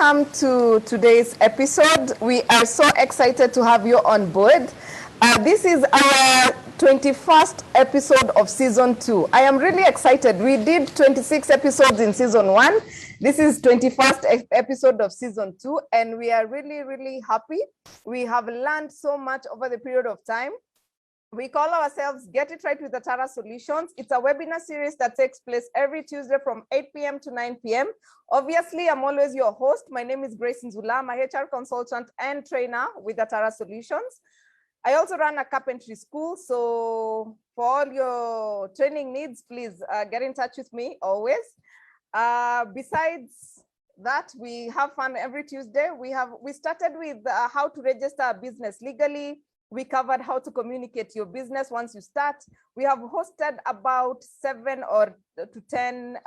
welcome to today's episode. We are so excited to have you on board. This is our 21st episode of season 2. I am really excited. We did 26 episodes in season 1. This is 21st episode of season 2, and we are really happy. We have learned so much over the period of time. We call ourselves Get It Right with Atara Solutions. It's a webinar series that takes place every Tuesday from 8 p.m. to 9 p.m. Obviously, I'm always your host. My name is Grace Nzula. I'm a HR consultant and trainer with Atara Solutions. I also run a carpentry school. So for all your training needs, please get in touch with me always. Besides that, we have fun every Tuesday. We started with how to register a business legally. We covered how to communicate your business once you start. We have hosted about 7 to 10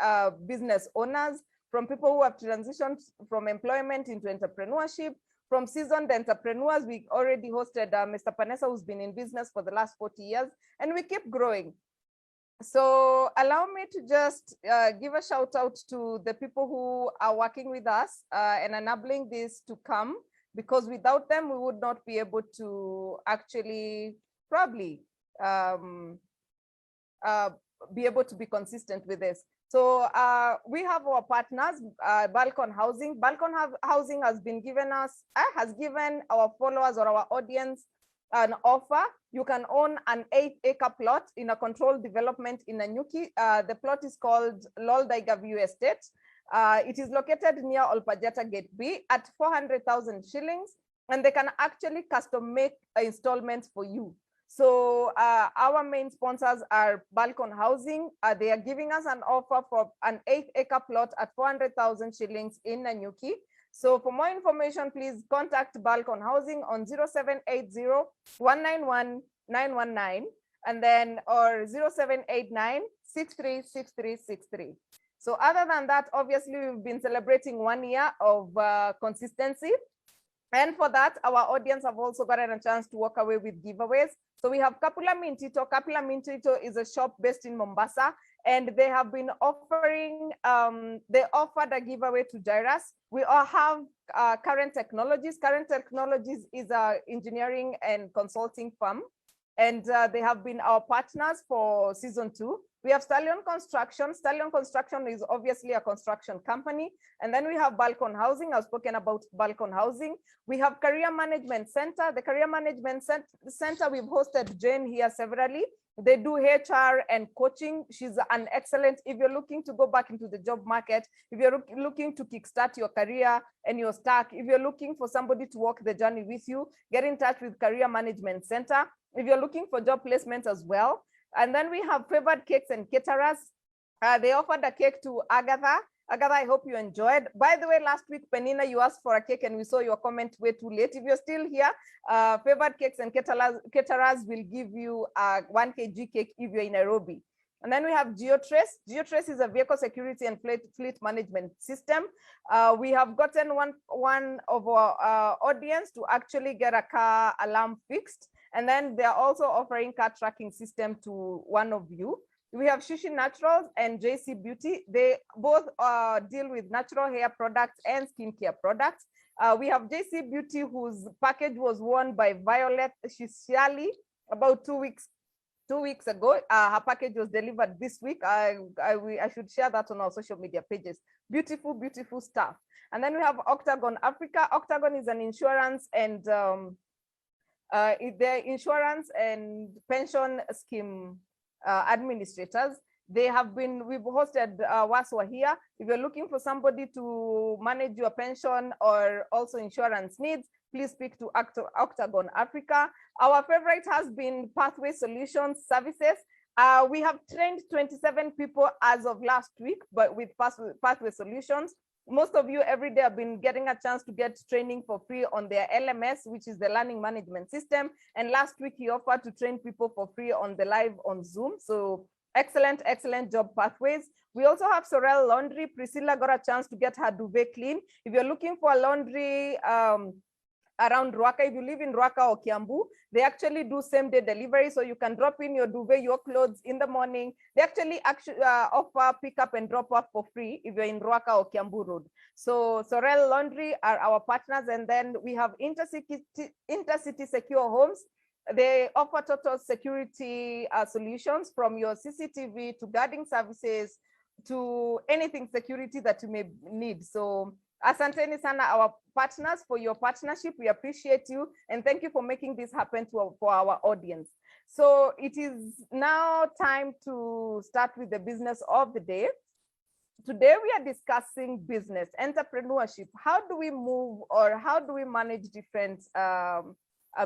business owners, from people who have transitioned from employment into entrepreneurship, from seasoned entrepreneurs. We already hosted Mr. Panessa, who's been in business for the last 40 years, and we keep growing. So allow me to just give a shout out to the people who are working with us and enabling this to come, because without them, we would not be able to actually probably be able to be consistent with this. So we have our partners, Balcon Housing. Balcon Housing has given our followers or our audience an offer. You can own an 8-acre plot in a controlled development in Nanyuki. The plot is called Loldaiga View Estate. It is located near Olpajata Gate B at 400,000 shillings, and they can actually custom make installments for you. So our main sponsors are Balcon Housing. They are giving us an offer for an 8-acre plot at 400,000 shillings in Nanyuki. So for more information, please contact Balcon Housing on 0780-191-919 and then or 0789-636363. So other than that, obviously, we've been celebrating 1 year of consistency. And for that, our audience have also gotten a chance to walk away with giveaways. So we have Kapula Mintito. Kapula Mintito is a shop based in Mombasa, and they have been offering, they offered a giveaway to Jairus. We all have Current Technologies. Current Technologies is an engineering and consulting firm, and they have been our partners for season 2. We have Stallion Construction. Stallion Construction is obviously a construction company. And then we have Balcon Housing. I've spoken about Balcon Housing. We have Career Management Center. The Career Management Center, we've hosted Jane here severally. They do HR and coaching. She's an excellent, if you're looking to go back into the job market, if you're looking to kickstart your career and you're stuck, if you're looking for somebody to walk the journey with you, get in touch with Career Management Center. If you're looking for job placement as well. And then we have Favored Cakes and Caterers. They offered a cake to Agatha. Agatha, I hope you enjoyed. By the way, last week, Penina, you asked for a cake and we saw your comment way too late. If you're still here, Favored Cakes and Caterers will give you a 1 kg cake if you're in Nairobi. And then we have GeoTrace. GeoTrace is a vehicle security and fleet management system. We have gotten one of our audience to actually get a car alarm fixed. And then they're also offering car tracking system to one of you. We have Shishi Naturals and JC Beauty. They both deal with natural hair products and skincare products. We have JC Beauty, whose package was won by Violet Shishali about 2 weeks ago. Her package was delivered this week. I should share that on our social media pages. Beautiful stuff. And then we have Octagon Africa. Octagon is an insurance and they're insurance and pension scheme administrators. We've hosted Waswa here. If you're looking for somebody to manage your pension or also insurance needs, please speak to Octagon Africa. Our favorite has been Pathway Solutions Services. We have trained 27 people as of last week, but with Pathway Solutions. Most of you every day have been getting a chance to get training for free on their LMS, which is the learning management system. And last week he offered to train people for free on the live on Zoom. So excellent job, Pathways. We also have Sorel Laundry. Priscilla got a chance to get her duvet clean. If you're looking for a laundry around Ruaka, if you live in Ruaka or Kiambu, They actually do same-day delivery, so you can drop in your duvet, your clothes in the morning. They actually offer pick-up and drop-off for free if you're in Ruaka or Kiambu Road. So Sorel Laundry are our partners, and then we have Intercity Secure Homes. They offer total security solutions, from your CCTV to guarding services to anything security that you may need. So asanteni sana, our partners, for your partnership. We appreciate you, and thank you for making this happen for our audience. So it is now time to start with the business of the day. Today we are discussing business, entrepreneurship. How do we move, or how do we manage different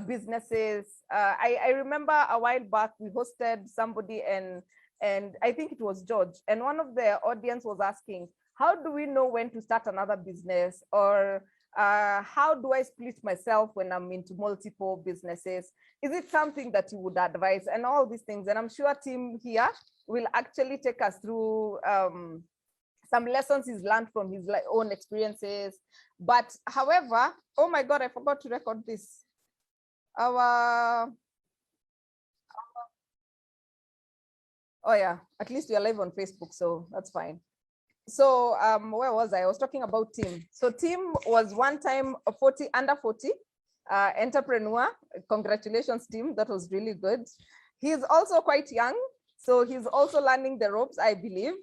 businesses? I remember a while back we hosted somebody, and I think it was George, and one of the audience was asking, how do we know when to start another business? Or how do I split myself when I'm into multiple businesses? Is it something that you would advise, and all these things? And I'm sure Tim here will actually take us through some lessons he's learned from his own experiences. But however, oh my God, I forgot to record this. Oh yeah, at least you're live on Facebook, so that's fine. So where was I? I was talking about Tim. So Tim was one time a under 40 entrepreneur. Congratulations, Tim. That was really good. He's also quite young, so he's also learning the ropes, I believe.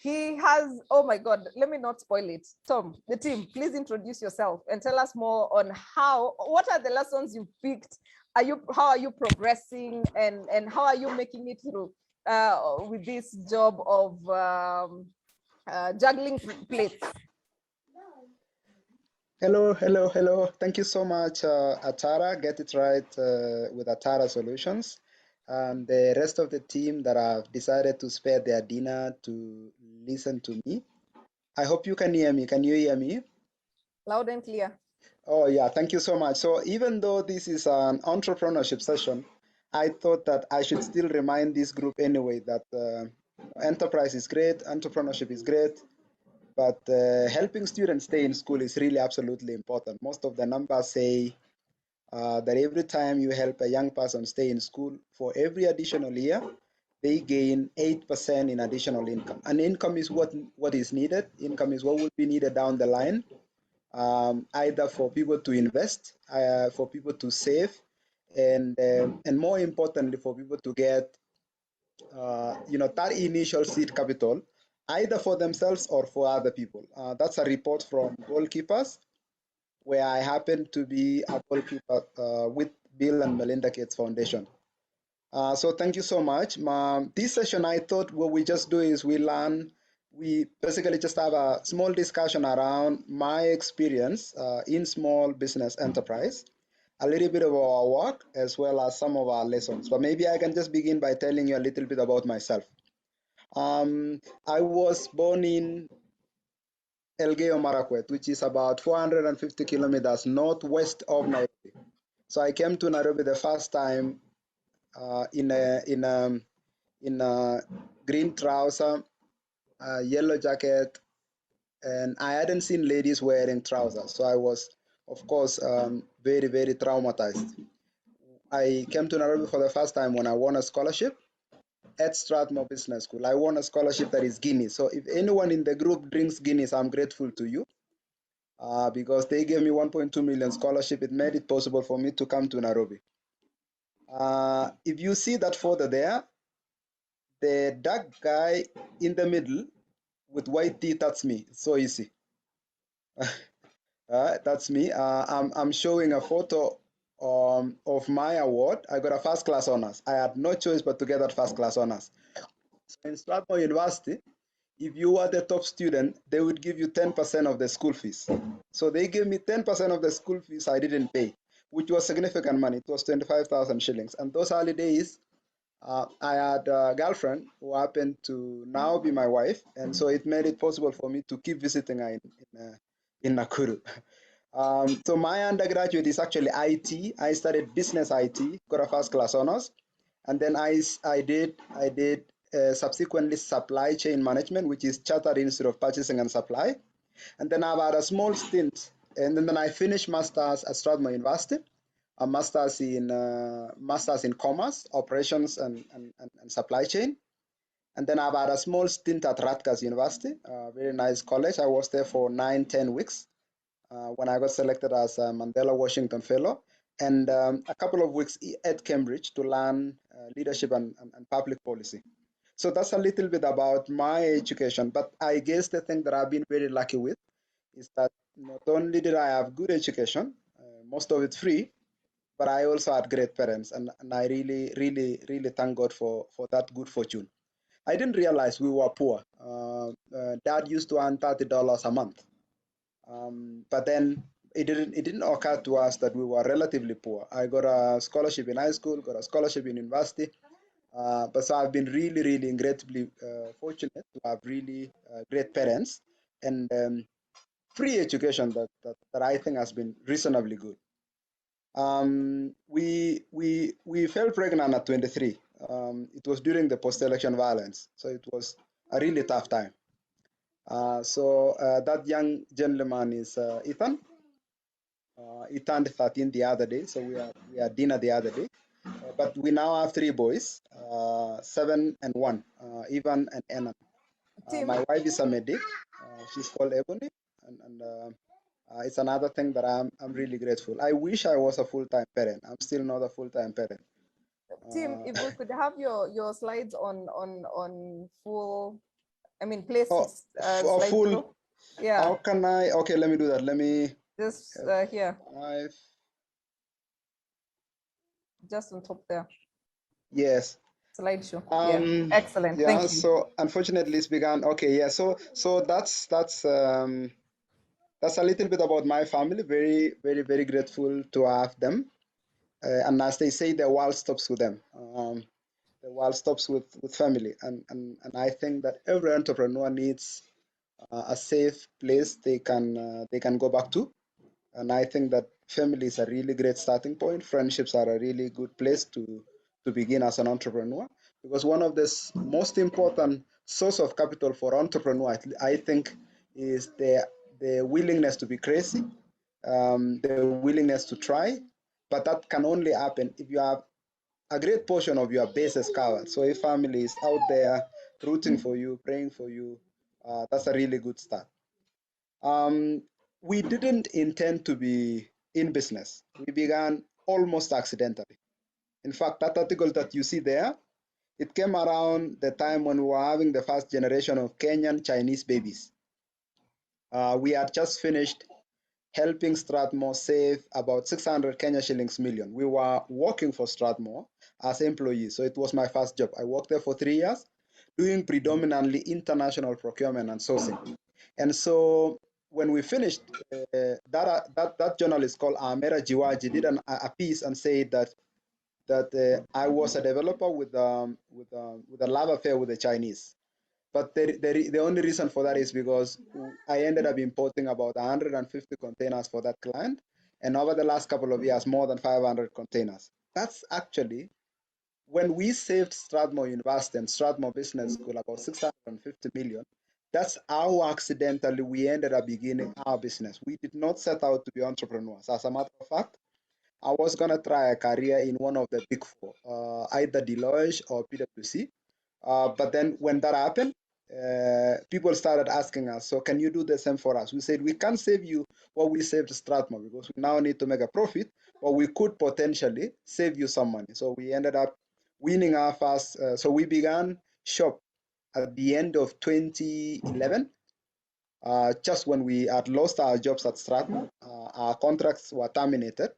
He has, oh my God, let me not spoil it. Tom, the team, please introduce yourself and tell us more on what are the lessons you picked? How are you progressing, and how are you making it through with this job of juggling plates? Hello. Thank you so much, Atara. Get It Right with Atara Solutions. And the rest of the team that have decided to spare their dinner to listen to me. I hope you can hear me. Can you hear me? Loud and clear. Oh, yeah. Thank you so much. So even though this is an entrepreneurship session, I thought that I should still remind this group anyway that enterprise is great, entrepreneurship is great, but helping students stay in school is really absolutely important. Most of the numbers say that every time you help a young person stay in school, for every additional year, they gain 8% in additional income. And income is what is needed. Income is what will be needed down the line, either for people to invest, for people to save, and more importantly, for people to get that initial seed capital, either for themselves or for other people. That's a report from Goalkeepers, where I happen to be a goalkeeper with Bill and Melinda Gates Foundation. So thank you so much. This session, I thought what we just do is we basically just have a small discussion around my experience in small business enterprise, a little bit of our work, as well as some of our lessons. But maybe I can just begin by telling you a little bit about myself. I was born in Elgeyo Marakwet, which is about 450 kilometers northwest of Nairobi. So I came to Nairobi the first time in a green trouser, yellow jacket, and I hadn't seen ladies wearing trousers. So I was, of course, very, very traumatized. I came to Nairobi for the first time when I won a scholarship at Strathmore Business School. I won a scholarship that is Guinness. So if anyone in the group drinks Guinness, I'm grateful to you. Because they gave me 1.2 million scholarship. It made it possible for me to come to Nairobi. If you see that photo there, the dark guy in the middle with white teeth, that's me. It's so easy. That's me. I'm showing a photo of my award. I got a first class honors. I had no choice but to get that first class honors. So in Strathmore University, if you were the top student, they would give you 10% of the school fees. So they gave me 10% of the school fees I didn't pay, which was significant money. It was 25,000 shillings. And those early days, I had a girlfriend who happened to now be my wife. And so it made it possible for me to keep visiting her in Nakuru. So my undergraduate is actually IT. I studied business IT, got a first class honors. And then I did subsequently supply chain management, which is Chartered Institute of Purchasing and Supply. And then I've had a small stint, and then I finished master's at Strathmore University, a master's in commerce, operations, and supply chain. And then I've had a small stint at Rutgers University, a very nice college. I was there for 9-10 weeks when I got selected as a Mandela Washington Fellow, and a couple of weeks at Cambridge to learn leadership and public policy. So that's a little bit about my education. But I guess the thing that I've been very lucky with is that not only did I have good education, most of it free, but I also had great parents, and I really thank God for that good fortune. I didn't realize we were poor. Dad used to earn $30 a month, but then it didn't occur to us that we were relatively poor. I got a scholarship in high school, got a scholarship in university, but so I've been really incredibly fortunate to have really great parents and free education that I think has been reasonably good. We fell pregnant at 23. It was during the post-election violence, so it was a really tough time. So that young gentleman is Ethan. He turned 13 the other day, so we had dinner the other day. But we now have three boys, 7 and 1, Ivan and Anna. Tim, My wife is a medic. She's called Ebony, and it's another thing that I'm really grateful. I wish I was a full-time parent. I'm still not a full-time parent. Tim, if we could have your slides on full, I mean, place Oh, a full. slideshow. Yeah, How can I? Okay, let me do that. Let me. just here, I've, just on top there, yes. slideshow. Yeah, excellent. Yeah. Thank you. So unfortunately, it's began. Okay. Yeah. So that's a little bit about my family. Very grateful to have them. And as they say, the world stops with them. The world stops with family, and I think that every entrepreneur needs a safe place they can go back to. And I think that family is a really great starting point. Friendships are a really good place to begin as an entrepreneur, because one of the most important source of capital for entrepreneur, I think, is the willingness to be crazy, the willingness to try. But that can only happen if you have a great portion of your base is covered. So if family is out there rooting for you, praying for you, that's a really good start. Um, we didn't intend to be in business. We began almost accidentally. In fact, that article that you see there, it came around the time when we were having the first generation of Kenyan Chinese babies. We had just finished helping Strathmore save about 600 Kenya shillings million. We were working for Strathmore as employees, so it was my first job. I worked there for 3 years, doing predominantly international procurement and sourcing. And so when we finished, that journalist called Amera Jiwaji did a piece and said that I was a developer with a love affair with the Chinese. But the only reason for that is because I ended up importing about 150 containers for that client. And over the last couple of years, more than 500 containers. That's actually when we saved Strathmore University and Strathmore Business School about 650 million. That's how accidentally we ended up beginning our business. We did not set out to be entrepreneurs. As a matter of fact, I was going to try a career in one of the big four, either Deloitte or PwC. But then when that happened, people started asking us, so can you do the same for us? We said, we can't save you what we saved Strathmore because we now need to make a profit, but we could potentially save you some money. So we ended up winning our first, so we began shop at the end of 2011. Just when we had lost our jobs at Strathmore, our contracts were terminated.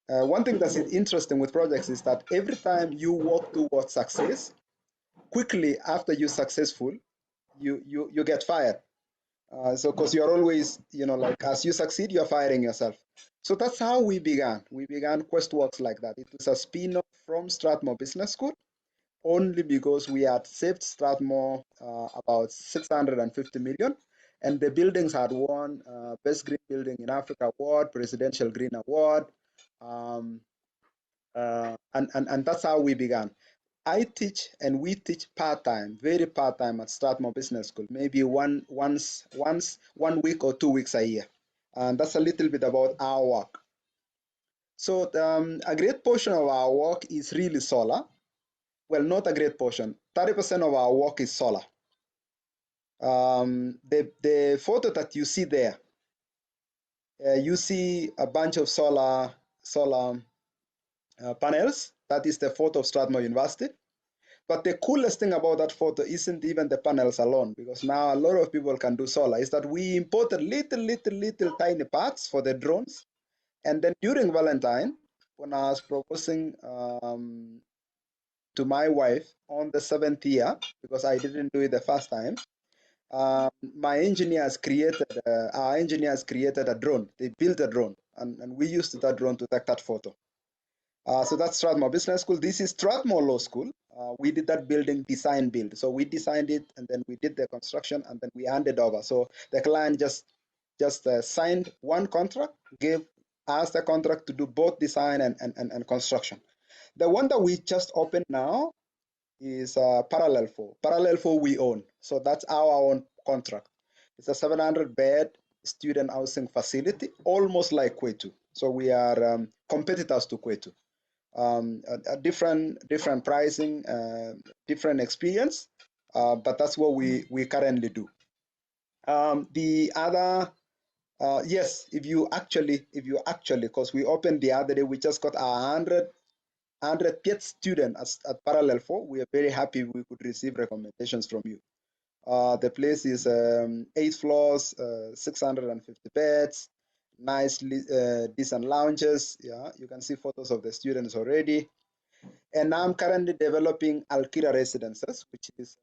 One thing that's interesting with projects is that every time you walk towards success, quickly after you're successful, you get fired. So because you're always, like as you succeed, you're firing yourself. So that's how we began. We began QuestWorks like that. It was a spin-off from Strathmore Business School, only because we had saved Strathmore about 650 million. And the buildings had won Best Green Building in Africa Award, Presidential Green Award. Um, and that's how we began. I teach and we teach part-time, very part-time at Strathmore Business School, maybe once 1 week or 2 weeks a year. And that's a little bit about our work. So a great portion of our work is really solar. Well, not a great portion. 30% of our work is solar. The photo that you see there, you see a bunch of solar panels. That is the photo of Strathmore University. But the coolest thing about that photo isn't even the panels alone, because now a lot of people can do solar, is that we imported little tiny parts for the drones. And then during Valentine, when I was proposing to my wife on the 7th year, because I didn't do it the first time, our engineers created a drone. They built a drone, and we used that drone to take that photo. So that's Strathmore Business School. This is Strathmore Law School. We did that building design build. So we designed it, and then we did the construction, and then we handed over. So the client just signed one contract, gave us the contract to do both design and construction. The one that we just opened now is Parallel 4. Parallel 4 we own. So that's our own contract. It's a 700-bed student housing facility, almost like Kwetu. So we are competitors to Kwetu. A different pricing, different experience, but that's what we currently do. The other, yes, if you actually, because we opened the other day, we just got our 100th student at Parallel 4. We are very happy we could receive recommendations from you. The place is 8 floors, 650 beds, nice, decent lounges. Yeah, you can see photos of the students already. And now I'm currently developing Alkira Residences, which is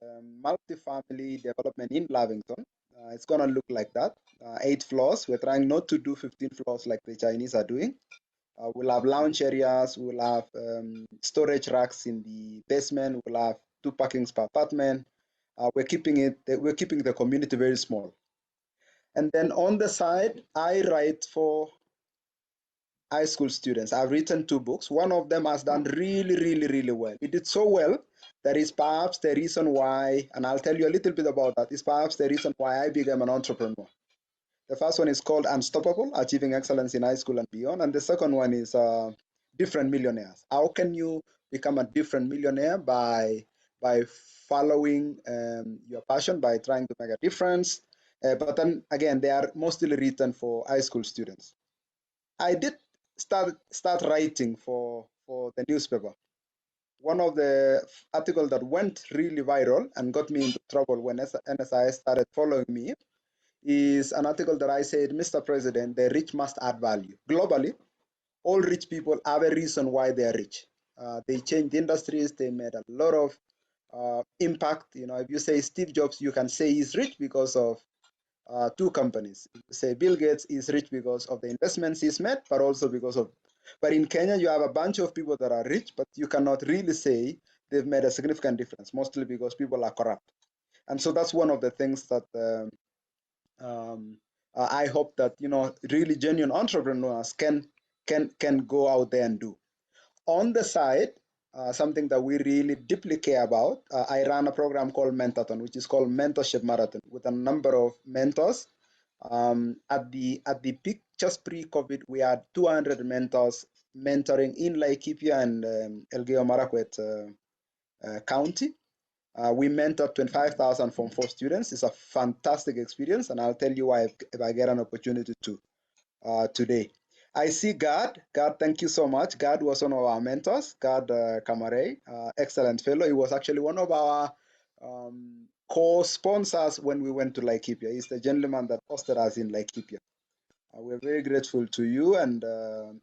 multi-family development in Lavington. It's gonna look like that, 8 floors. We're trying not to do 15 floors like the Chinese are doing. We'll have lounge areas, we'll have storage racks in the basement, we'll have 2 parkings per apartment. We're keeping the community very small. And then on the side, I write for high school students. I've written 2 books. One of them has done really well. It did so well that is perhaps the reason why, and I'll tell you a little bit about that, is perhaps the reason why I became an entrepreneur. The first one is called Unstoppable, Achieving Excellence in High School and Beyond. And the second one is Different Millionaires. How can you become a different millionaire? By following your passion, by trying to make a difference. But then again, they are mostly written for high school students. I did start writing for the newspaper. One of the articles that went really viral and got me into trouble when NSIS started following me is an article that I said, Mr. President, the rich must add value. Globally, all rich people have a reason why they are rich. They changed industries, they made a lot of impact. You know, if you say Steve Jobs, you can say he's rich because of 2 companies. Say Bill Gates is rich because of the investments he's made, but also because of. But in Kenya, you have a bunch of people that are rich, but you cannot really say they've made a significant difference, mostly because people are corrupt. And so that's one of the things that I hope that really genuine entrepreneurs can go out there and do. On the side, something that we really deeply care about, I ran a program called Mentorton, which is called Mentorship Marathon, with a number of mentors. At the peak, just pre-COVID, we had 200 mentors mentoring in Laikipia and Elgeyo Marakwet County. We mentored 25,000 Form 4 students. It's a fantastic experience, and I'll tell you why if I get an opportunity to today. I see Gad. Gad, thank you so much. Gad was one of our mentors. Gad Kamare, excellent fellow. He was actually one of our co-sponsors when we went to Laikipia. He's the gentleman that hosted us in Laikipia. We're very grateful to you and a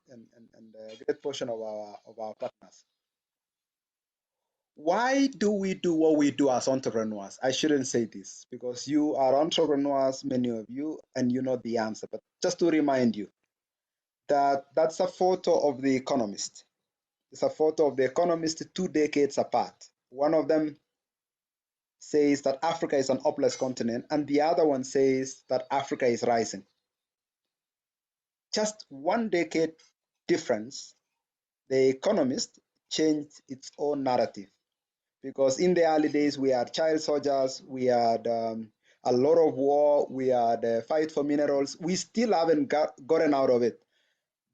great portion of our partners. Why do we do what we do as entrepreneurs? I shouldn't say this because you are entrepreneurs, many of you, and you know the answer. But just to remind you, that's a photo of The Economist. It's a photo of The Economist 2 decades apart. One of them says that Africa is an hopeless continent, and the other one says that Africa is rising. Just 1 decade difference, The Economist changed its own narrative. Because in the early days, we had child soldiers, we had a lot of war, we had fight for minerals. We still haven't gotten out of it.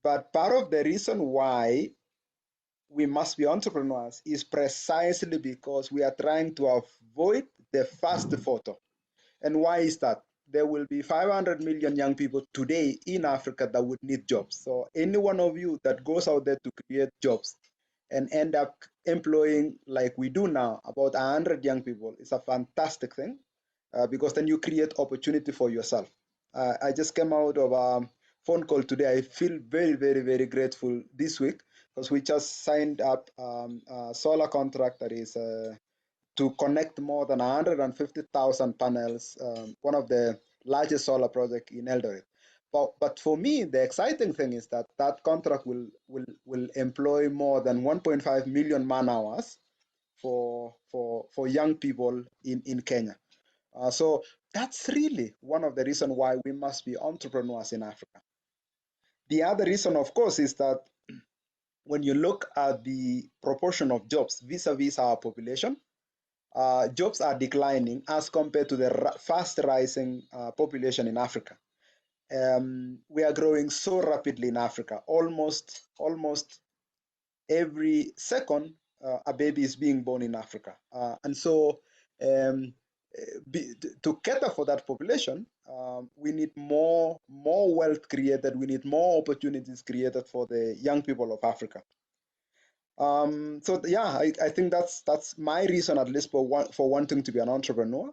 But part of the reason why we must be entrepreneurs is precisely because we are trying to avoid the fast photo. And why is that? There will be 500 million young people today in Africa that would need jobs. So any one of you that goes out there to create jobs and end up employing, like we do now, about 100 young people, is a fantastic thing, because then you create opportunity for yourself. I just came out of a phone call today. I feel very, very, very grateful this week because we just signed up a solar contract that is to connect more than 150,000 panels, one of the largest solar projects in Eldoret. But for me, the exciting thing is that that contract will employ more than 1.5 million man hours for young people in Kenya. So that's really one of the reasons why we must be entrepreneurs in Africa. The other reason, of course, is that when you look at the proportion of jobs vis-a-vis our population, jobs are declining as compared to the fast rising population in Africa. We are growing so rapidly in Africa. Almost every second, a baby is being born in Africa. And so um, to cater for that population, we need more wealth created. We need more opportunities created for the young people of Africa. So yeah, I think that's my reason, at least for wanting to be an entrepreneur.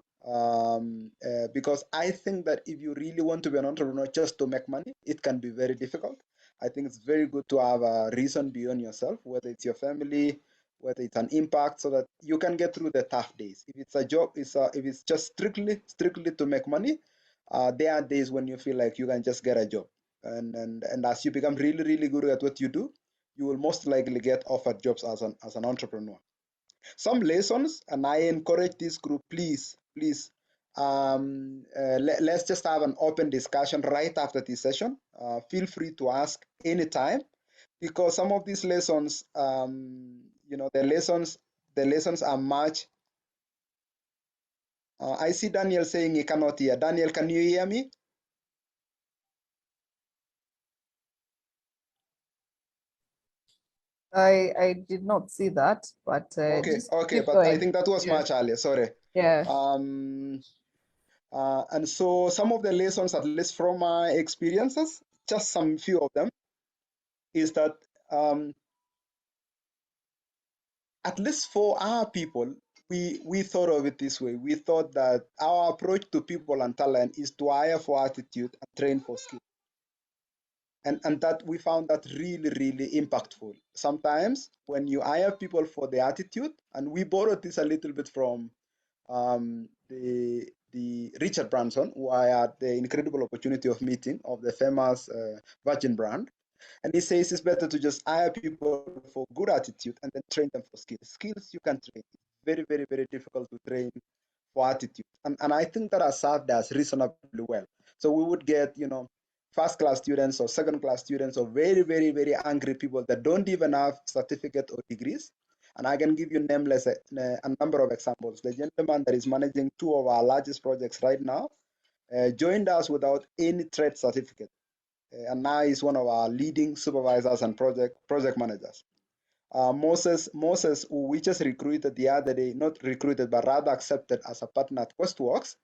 Because I think that if you really want to be an entrepreneur just to make money, it can be very difficult. I think it's very good to have a reason beyond yourself, whether it's your family, whether it's an impact, so that you can get through the tough days. If it's a job, if it's just strictly to make money, there are days when you feel like you can just get a job, and as you become really good at what you do, you will most likely get offered jobs as an entrepreneur. Some lessons, and I encourage this group, please, let's just have an open discussion right after this session. Feel free to ask anytime, because some of these lessons, the lessons are much. I see Daniel saying he cannot hear. Daniel, can you hear me? I did not see that, but just keep But I going. think that was Yeah. much earlier. Sorry. Yeah. And so some of the lessons, at least from my experiences, just some few of them, is that at least for our people, we thought of it this way. We thought that our approach to people and talent is to hire for attitude and train for skill. And that we found that really impactful. Sometimes when you hire people for the attitude, and we borrowed this a little bit from the Richard Branson, who I had the incredible opportunity of meeting, of the famous Virgin brand. And he says it's better to just hire people for good attitude and then train them for skills. Skills you can train. It's very difficult to train for attitude. And I think that has served us reasonably well. So we would get, first class students or second class students or very angry people that don't even have certificate or degrees. And I can give you nameless a number of examples. The gentleman that is managing two of our largest projects right now joined us without any trade certificate. And now he's one of our leading supervisors and project managers. Moses, who we just recruited the other day, not recruited, but rather accepted as a partner at Questworks,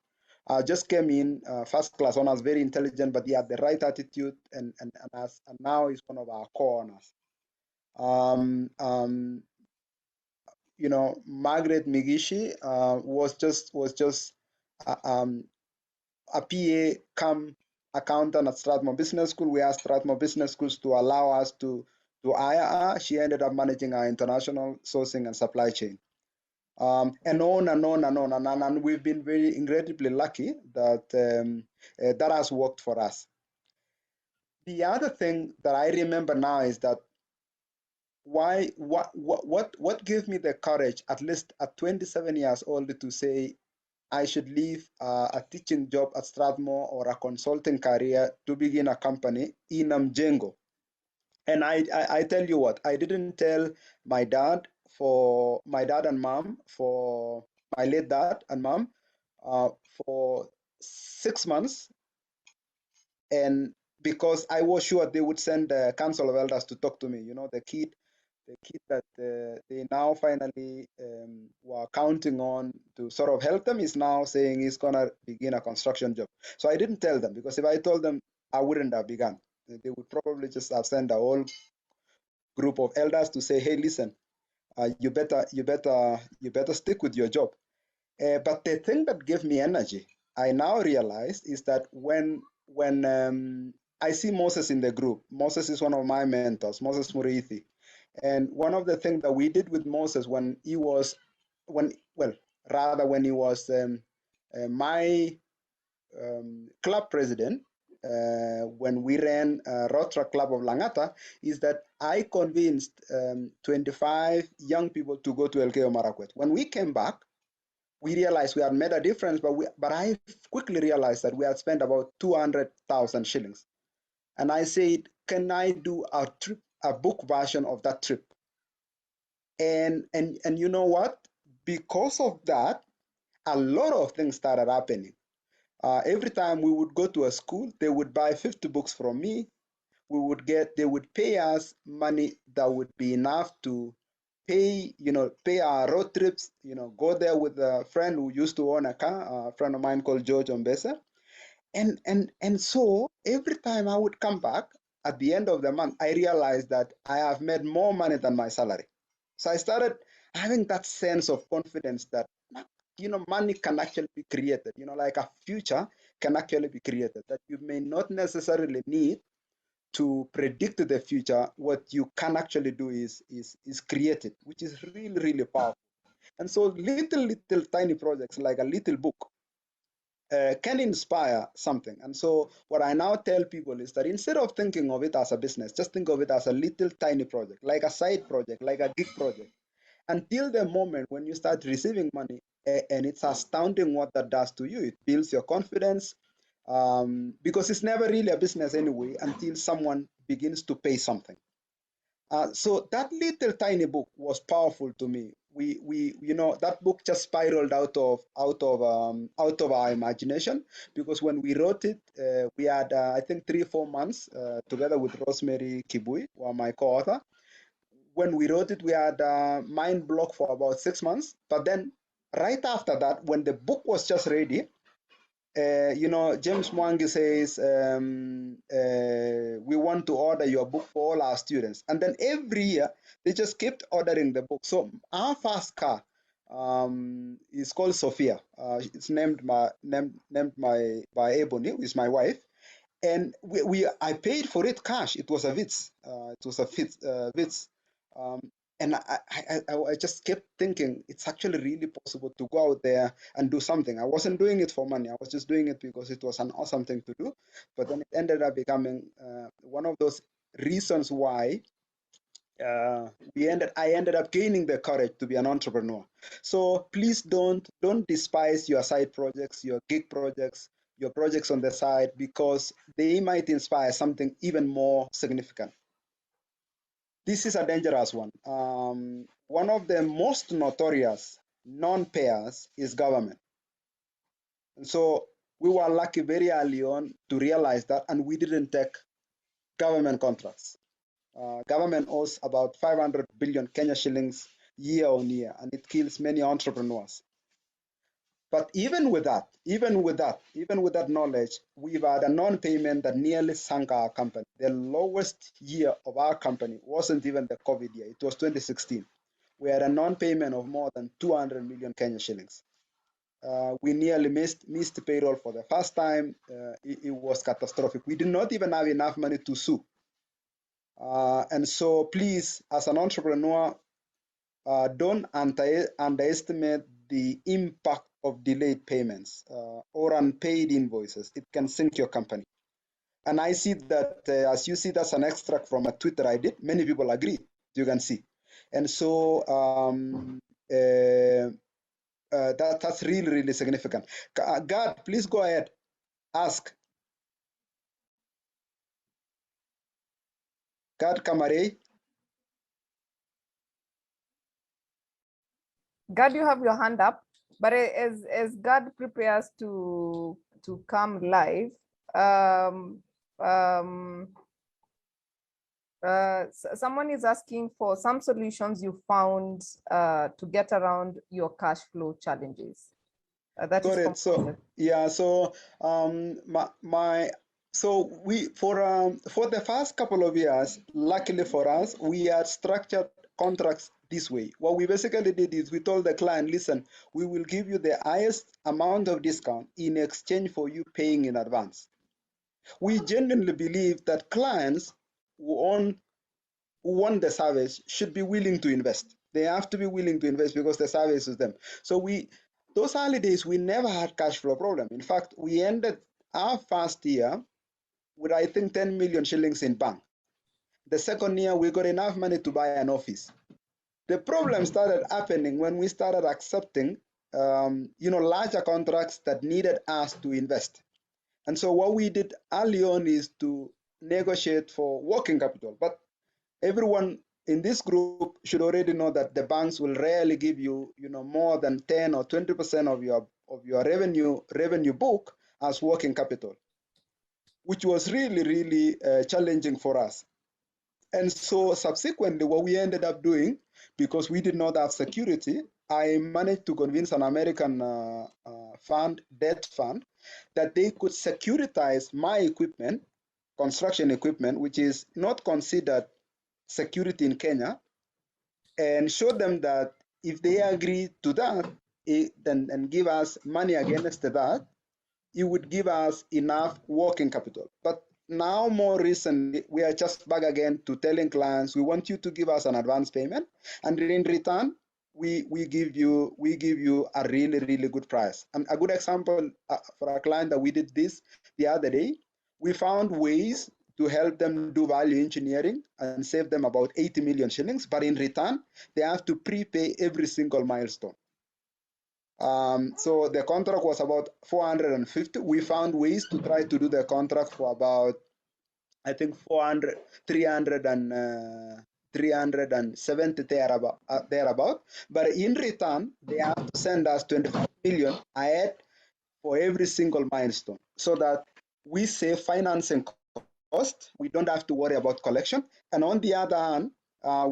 just came in first class honors, very intelligent, but he had the right attitude, and now he's one of our core honors. Margaret Migishi was just a PA come accountant at Strathmore Business School. We asked Strathmore Business Schools to allow us to hire her. She ended up managing our international sourcing and supply chain. And on and on and on. And we've been very incredibly lucky that that has worked for us. The other thing that I remember now is that what gave me the courage, at least at 27 years old, to say I should leave a teaching job at Strathmore or a consulting career to begin a company in Mjengo. And I tell you what, I didn't tell my dad and mom, for my late dad and mom, for 6 months. And because I was sure they would send the council of elders to talk to me. You know, the kid that they now finally were counting on to sort of help them is now saying he's gonna begin a construction job. So I didn't tell them, because if I told them, I wouldn't have begun. They would probably just have sent a whole group of elders to say, hey, listen, you better stick with your job. But the thing that gave me energy, I now realize, is that when I see Moses in the group. Moses is one of my mentors, Moses Muriithi. And one of the things that we did with Moses when he was, when he was my club president, when we ran Rotra Club of Langata, is that I convinced 25 young people to go to Elgeyo Marakwet. When we came back, we realized we had made a difference, but I quickly realized that we had spent about 200,000 shillings. And I said, can I do a book version of that trip? And you know what? Because of that, a lot of things started happening. Every time we would go to a school, they would buy 50 books from me. They would pay us money that would be enough to pay our road trips, go there with a friend who used to own a car, a friend of mine called George Ombesa. And so every time I would come back at the end of the month, I realized that I have made more money than my salary. So I started having that sense of confidence that money can actually be created, like a future can actually be created, that you may not necessarily need to predict the future. What you can actually do is create it, which is really, really powerful. And so little tiny projects like a little book can inspire something. And so what I now tell people is that instead of thinking of it as a business, just think of it as a little tiny project, like a side project, like a gig project, until the moment when you start receiving money. And it's astounding what that does to you. It builds your confidence, because it's never really a business anyway until someone begins to pay something. So that little tiny book was powerful to me. That book just spiraled out of our imagination, because when we wrote it, we had I think 3 or 4 months together with Rosemary Kibui, who are my co-author. When we wrote it, we had mind block for about 6 months. But then, right after that, when the book was just ready, James Mwangi says, we want to order your book for all our students. And then every year, they just kept ordering the book. So our first car is called Sophia. It's named by Ebony, who is my wife. And I paid for it cash. It was a Vitz. Vitz. Um, and I just kept thinking it's actually really possible to go out there and do something. I wasn't doing it for money. I was just doing it because it was an awesome thing to do. But then it ended up becoming one of those reasons why I ended up gaining the courage to be an entrepreneur. So please don't despise your side projects, your gig projects, your projects on the side, because they might inspire something even more significant. This is a dangerous one. One of the most notorious non-payers is government. And so we were lucky very early on to realize that, and we didn't take government contracts. Government owes about 500 billion Kenya shillings year on year, and it kills many entrepreneurs. But even with that knowledge, we've had a non-payment that nearly sank our company. The lowest year of our company wasn't even the COVID year. It was 2016. We had a non-payment of more than 200 million Kenya shillings. We nearly missed payroll for the first time. It was catastrophic. We did not even have enough money to sue. And so please, as an entrepreneur, don't underestimate the impact of delayed payments or unpaid invoices. It can sink your company. And I see that, as you see, that's an extract from a Twitter I did. Many people agree, you can see. And so that's really, really significant. God, please go ahead, ask. God Kamare. God, you have your hand up, but as God prepares to come live, Someone is asking for some solutions you found to get around your cash flow challenges. That is Got from it. So yeah, so we for the first couple of years, luckily for us, we had structured contracts this way. What we basically did is we told the client, listen, we will give you the highest amount of discount in exchange for you paying in advance. We genuinely believe that clients who want the service should be willing to invest. They have to be willing to invest because the service is them. So those early days, we never had cash flow problem. In fact, we ended our first year with, I think, 10 million shillings in bank. The second year, we got enough money to buy an office. The problem started happening when we started accepting, larger contracts that needed us to invest. And so what we did early on is to negotiate for working capital. But everyone in this group should already know that the banks will rarely give you, more than 10 or 20% of your revenue book as working capital, which was really, really challenging for us. And so subsequently, what we ended up doing, because we did not have security, I managed to convince an American debt fund, that they could securitize my equipment, construction equipment, which is not considered security in Kenya, and show them that if they agree to that, and give us money against that, it would give us enough working capital. But now, more recently, we are just back again to telling clients, we want you to give us an advance payment, and in return, we give you a really, really good price. And a good example for a client that we did this the other day, we found ways to help them do value engineering and save them about 80 million shillings, but in return, they have to prepay every single milestone. So the contract was about 450. We found ways to try to do the contract for about, I think, 400, 300 and 370 thereabout. But in return, they have to send us 25 million ahead for every single milestone, so that we save financing cost. We don't have to worry about collection. And on the other hand,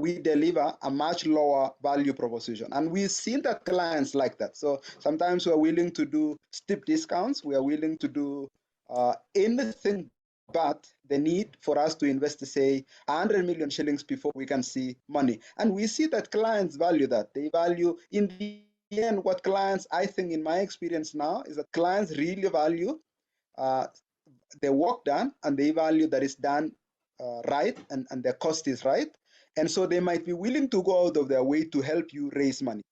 we deliver a much lower value proposition. And we've seen that clients like that. So sometimes we're willing to do steep discounts. We are willing to do anything but the need for us to invest, say, 100 million shillings before we can see money. And we see that clients value that. They value, in the end, what clients, I think in my experience now, is that clients really value the work done, and they value that it's done right, and the cost is right. And so they might be willing to go out of their way to help you raise money.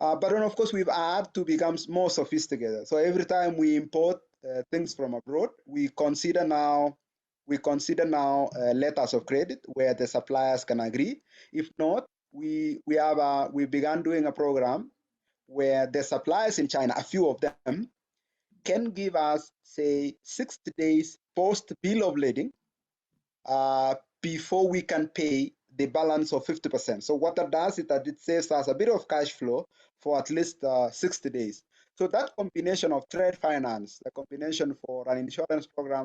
But then, of course, we've had to become more sophisticated. So every time we import things from abroad, we consider now letters of credit where the suppliers can agree. If not, we began doing a program where the suppliers in China, a few of them, can give us, say, 60 days post bill of lading before we can pay the balance of 50%. So what that does is that it saves us a bit of cash flow for at least 60 days. So that combination of trade finance, the combination for an insurance program,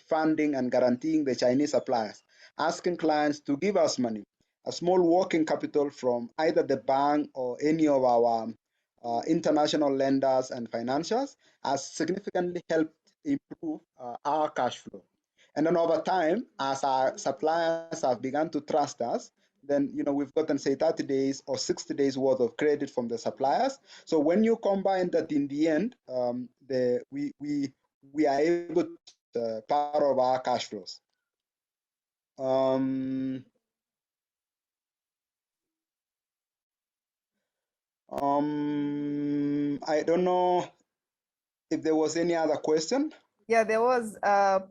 funding and guaranteeing the Chinese suppliers, asking clients to give us money, a small working capital from either the bank or any of our international lenders and financiers, has significantly helped improve our cash flow. And then over time, as our suppliers have begun to trust us, then we've gotten, say, 30 days or 60 days worth of credit from the suppliers. So when you combine that, in the end, we are able to part of our cash flows. I don't know if there was any other question. Yeah, there was.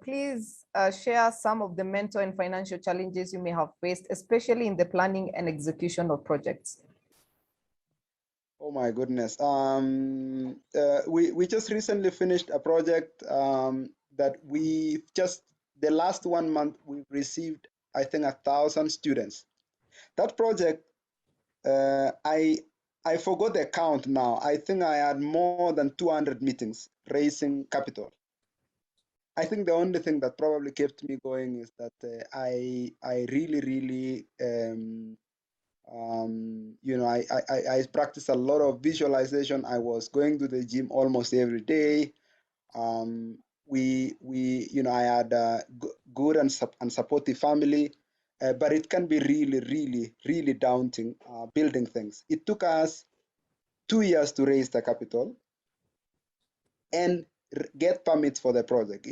Please share some of the mental and financial challenges you may have faced, especially in the planning and execution of projects. Oh my goodness. We just recently finished a project that the last 1 month, we've received, I think, 1,000 students. That project, I forgot the count now. I think I had more than 200 meetings raising capital. I think the only thing that probably kept me going is that I really I practiced a lot of visualization. I was going to the gym almost every day. Um, I had a good and supportive family, but it can be really daunting building things. It took us 2 years to raise the capital and get permits for the project.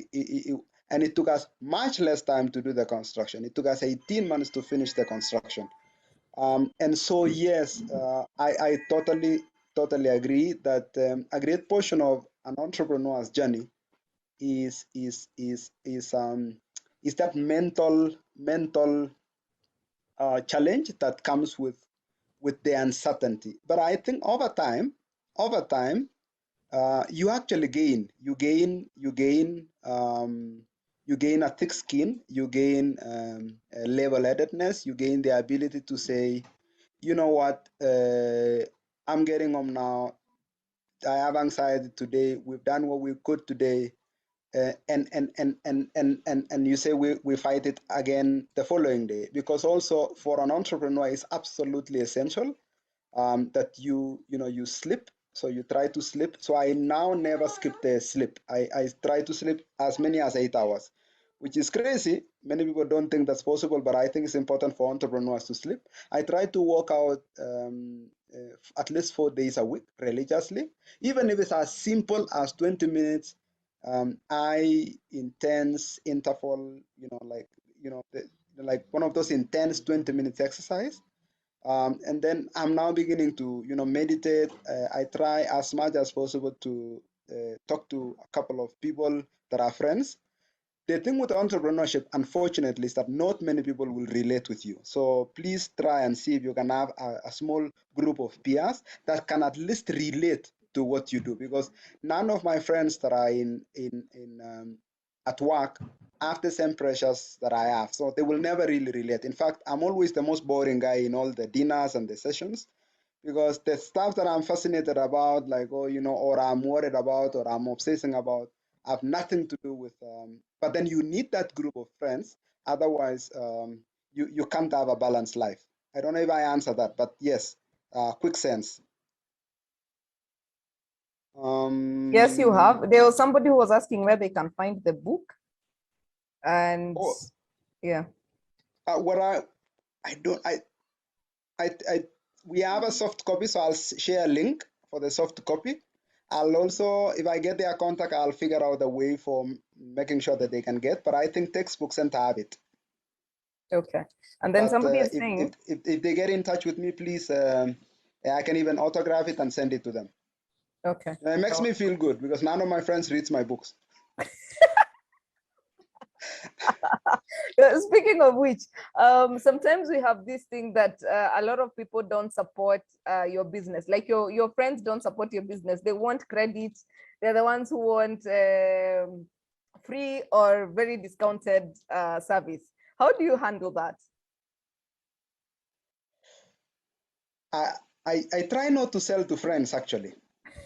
And it took us much less time to do the construction. It took us 18 months to finish the construction. And so, yes, I totally agree that a great portion of an entrepreneur's journey is that mental challenge that comes with the uncertainty. But I think over time, you actually gain. You gain a thick skin. You gain level-headedness. You gain the ability to say, you know what, I'm getting home now. I have anxiety today. We've done what we could today. And you say we fight it again the following day, because also for an entrepreneur it's absolutely essential that you sleep. So you try to sleep. So I now never skip the sleep. I try to sleep as many as 8 hours, which is crazy. Many people don't think that's possible, but I think it's important for entrepreneurs to sleep. I try to work out at least 4 days a week religiously, even if it's as simple as 20 minutes I intense interval, like one of those intense 20 minutes exercise. And then I'm now beginning to, meditate. I try as much as possible to talk to a couple of people that are friends. The thing with entrepreneurship, unfortunately, is that not many people will relate with you. So please try and see if you can have a small group of peers that can at least relate to what you do. Because none of my friends that are at work have the same pressures that I have. So they will never really relate. In fact, I'm always the most boring guy in all the dinners and the sessions, because the stuff that I'm fascinated about, like, or I'm worried about, or I'm obsessing about, have nothing to do with. But then you need that group of friends, otherwise, you can't have a balanced life. I don't know if I answer that, but yes, quick sense. Yes, you Um, have. There was somebody who was asking where they can find the book. And oh, yeah. what I don't I we have a soft copy, so I'll share a link for the soft copy. I'll also, if I get their contact, I'll figure out a way for making sure that they can get. But I think textbook center have it. Okay. And then But somebody is if, saying, if they get in touch with me, please, I can even autograph it and send it to them. okay. It makes So me feel good because none of my friends reads my books. speaking of which, sometimes we have this thing that a lot of people don't support your business. Like your friends don't support your business. They want credit. They're the ones who want free or very discounted service. How do you handle that? I, I try not to sell to friends actually,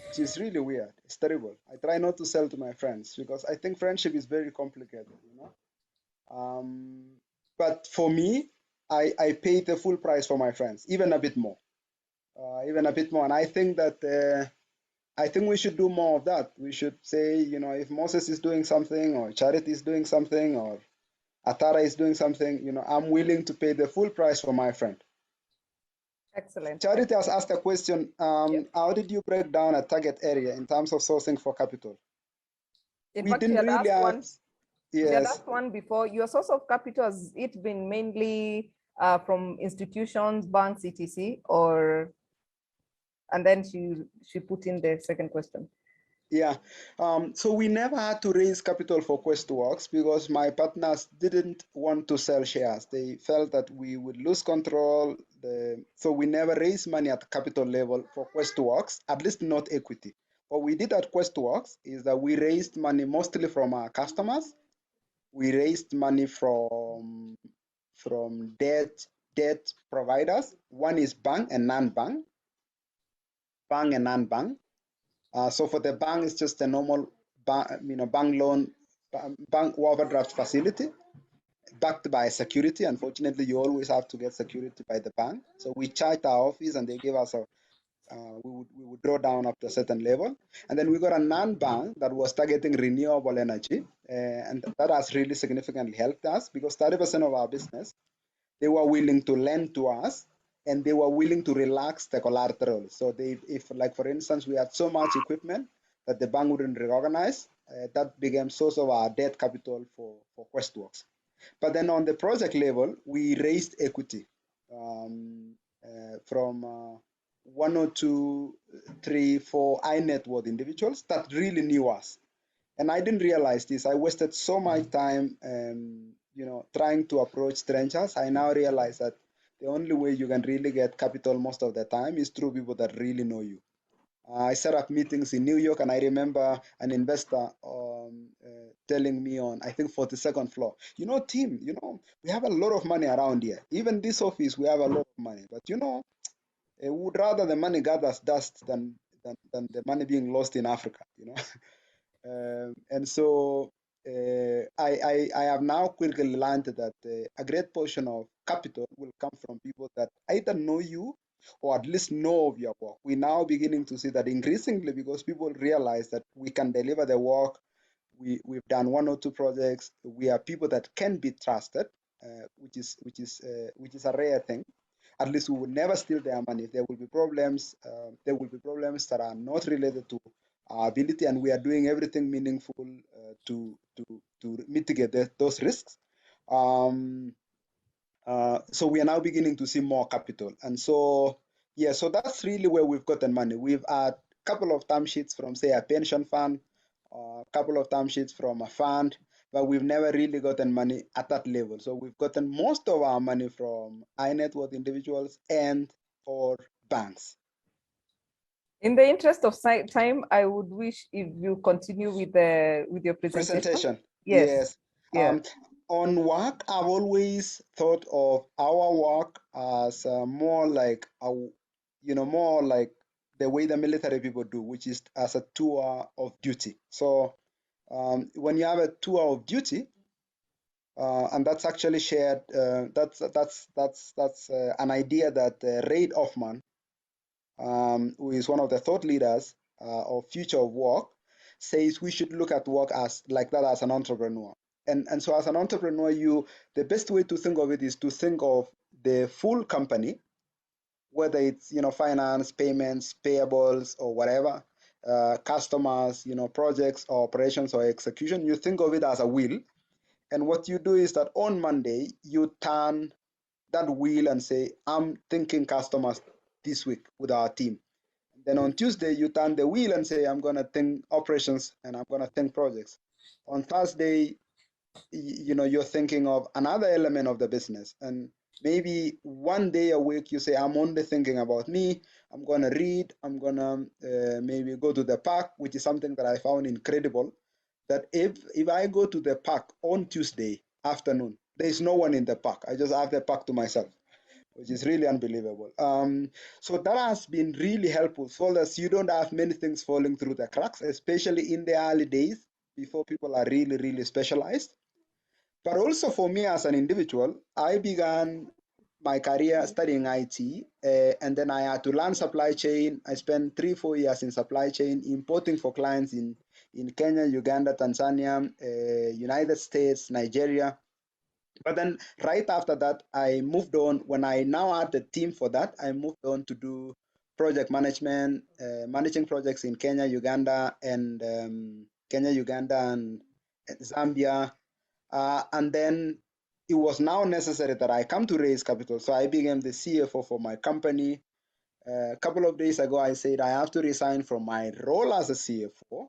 which is really weird. It's terrible. I try not to sell to my friends because I think friendship is very complicated. Um, but for me, I pay the full price for my friends, even a bit more, even a bit more. And I think that I think we should do more of that. We should say, if Moses is doing something, or Charity is doing something, or Atara is doing something, I'm willing to pay the full price for my friend. Excellent. Charity has asked a question. Yeah. How did you break down a target area in terms of sourcing for capital? In We fact, you didn't had really asked have, one. You had yes. asked one before. Your source of capital, has it been mainly from institutions, banks, etc., or? And then she put in the second question. Yeah, so we never had to raise capital for QuestWorks because my partners didn't want to sell shares. They felt that we would lose control. So we never raised money at capital level for QuestWorks, at least not equity. What we did at QuestWorks is that we raised money mostly from our customers. We raised money from debt providers. One is bank and non-bank, bank and non-bank. So for the bank, it's just a normal bank loan bank overdraft facility backed by security. Unfortunately, you always have to get security by the bank. So we charged our office and they gave us we would draw down up to a certain level. And then we got a non-bank that was targeting renewable energy. And that has really significantly helped us because 30% of our business, they were willing to lend to us and they were willing to relax the collateral. So if like, for instance, we had so much equipment that the bank wouldn't recognize, that became source of our debt capital for Questworks. But then on the project level, we raised equity from 102, 3, 4 high net worth individuals that really knew us. And I didn't realize this. I wasted so much time, trying to approach strangers. I now realize that the only way you can really get capital most of the time is through people that really know you. I set up meetings in New York, and I remember an investor telling me on, I think, 42nd floor, Tim, we have a lot of money around here. Even this office, we have a lot of money. But, we would rather the money gathers dust than the money being lost in Africa, and so I have now quickly learned that a great portion of capital will come from people that either know you or at least know of your work. We're now beginning to see that increasingly because people realize that we can deliver the work. We've done 1 or 2 projects. We are people that can be trusted, which is a rare thing. At least we will never steal their money. If there will be problems, there will be problems that are not related to our ability, and we are doing everything meaningful to mitigate those risks. So we are now beginning to see more capital, and so yeah, so that's really where we've gotten money. We've had a couple of term sheets from, say, a pension fund, a couple of term sheets from a fund, but we've never really gotten money at that level. So we've gotten most of our money from high net worth individuals and or banks. In the interest of time, I would wish if you continue with your presentation. Yes. Yeah. On work, I've always thought of our work as more like more like the way the military people do, which is as a tour of duty. So when you have a tour of duty, and that's actually shared. That's an idea that Reid Hoffman, who is one of the thought leaders of future of work, says we should look at work as like that as an entrepreneur. And so as an entrepreneur, the best way to think of it is to think of the full company, whether it's finance, payments, payables, or whatever, customers, projects, or operations, or execution. You think of it as a wheel, and what you do is that on Monday you turn that wheel and say, I'm thinking customers this week with our team. Then on Tuesday, you turn the wheel and say, I'm going to think operations and I'm going to think projects. On Thursday, you're thinking of another element of the business. And maybe one day a week, you say, I'm only thinking about me. I'm going to read. I'm going to maybe go to the park, which is something that I found incredible. That if I go to the park on Tuesday afternoon, there's no one in the park. I just have the park to myself, which is really unbelievable. So that has been really helpful so that you don't have many things falling through the cracks, especially in the early days before people are really, really specialized. But also for me as an individual, I began my career studying IT, and then I had to learn supply chain. I spent 3-4 years in supply chain, importing for clients in Kenya, Uganda, Tanzania, United States, Nigeria. But then right after that, I moved on. When I now had the team for that, I moved on to do project management, managing projects in Kenya, Uganda, and Zambia. And then it was now necessary that I come to raise capital. So I became the CFO for my company. A couple of days ago, I said I have to resign from my role as a CFO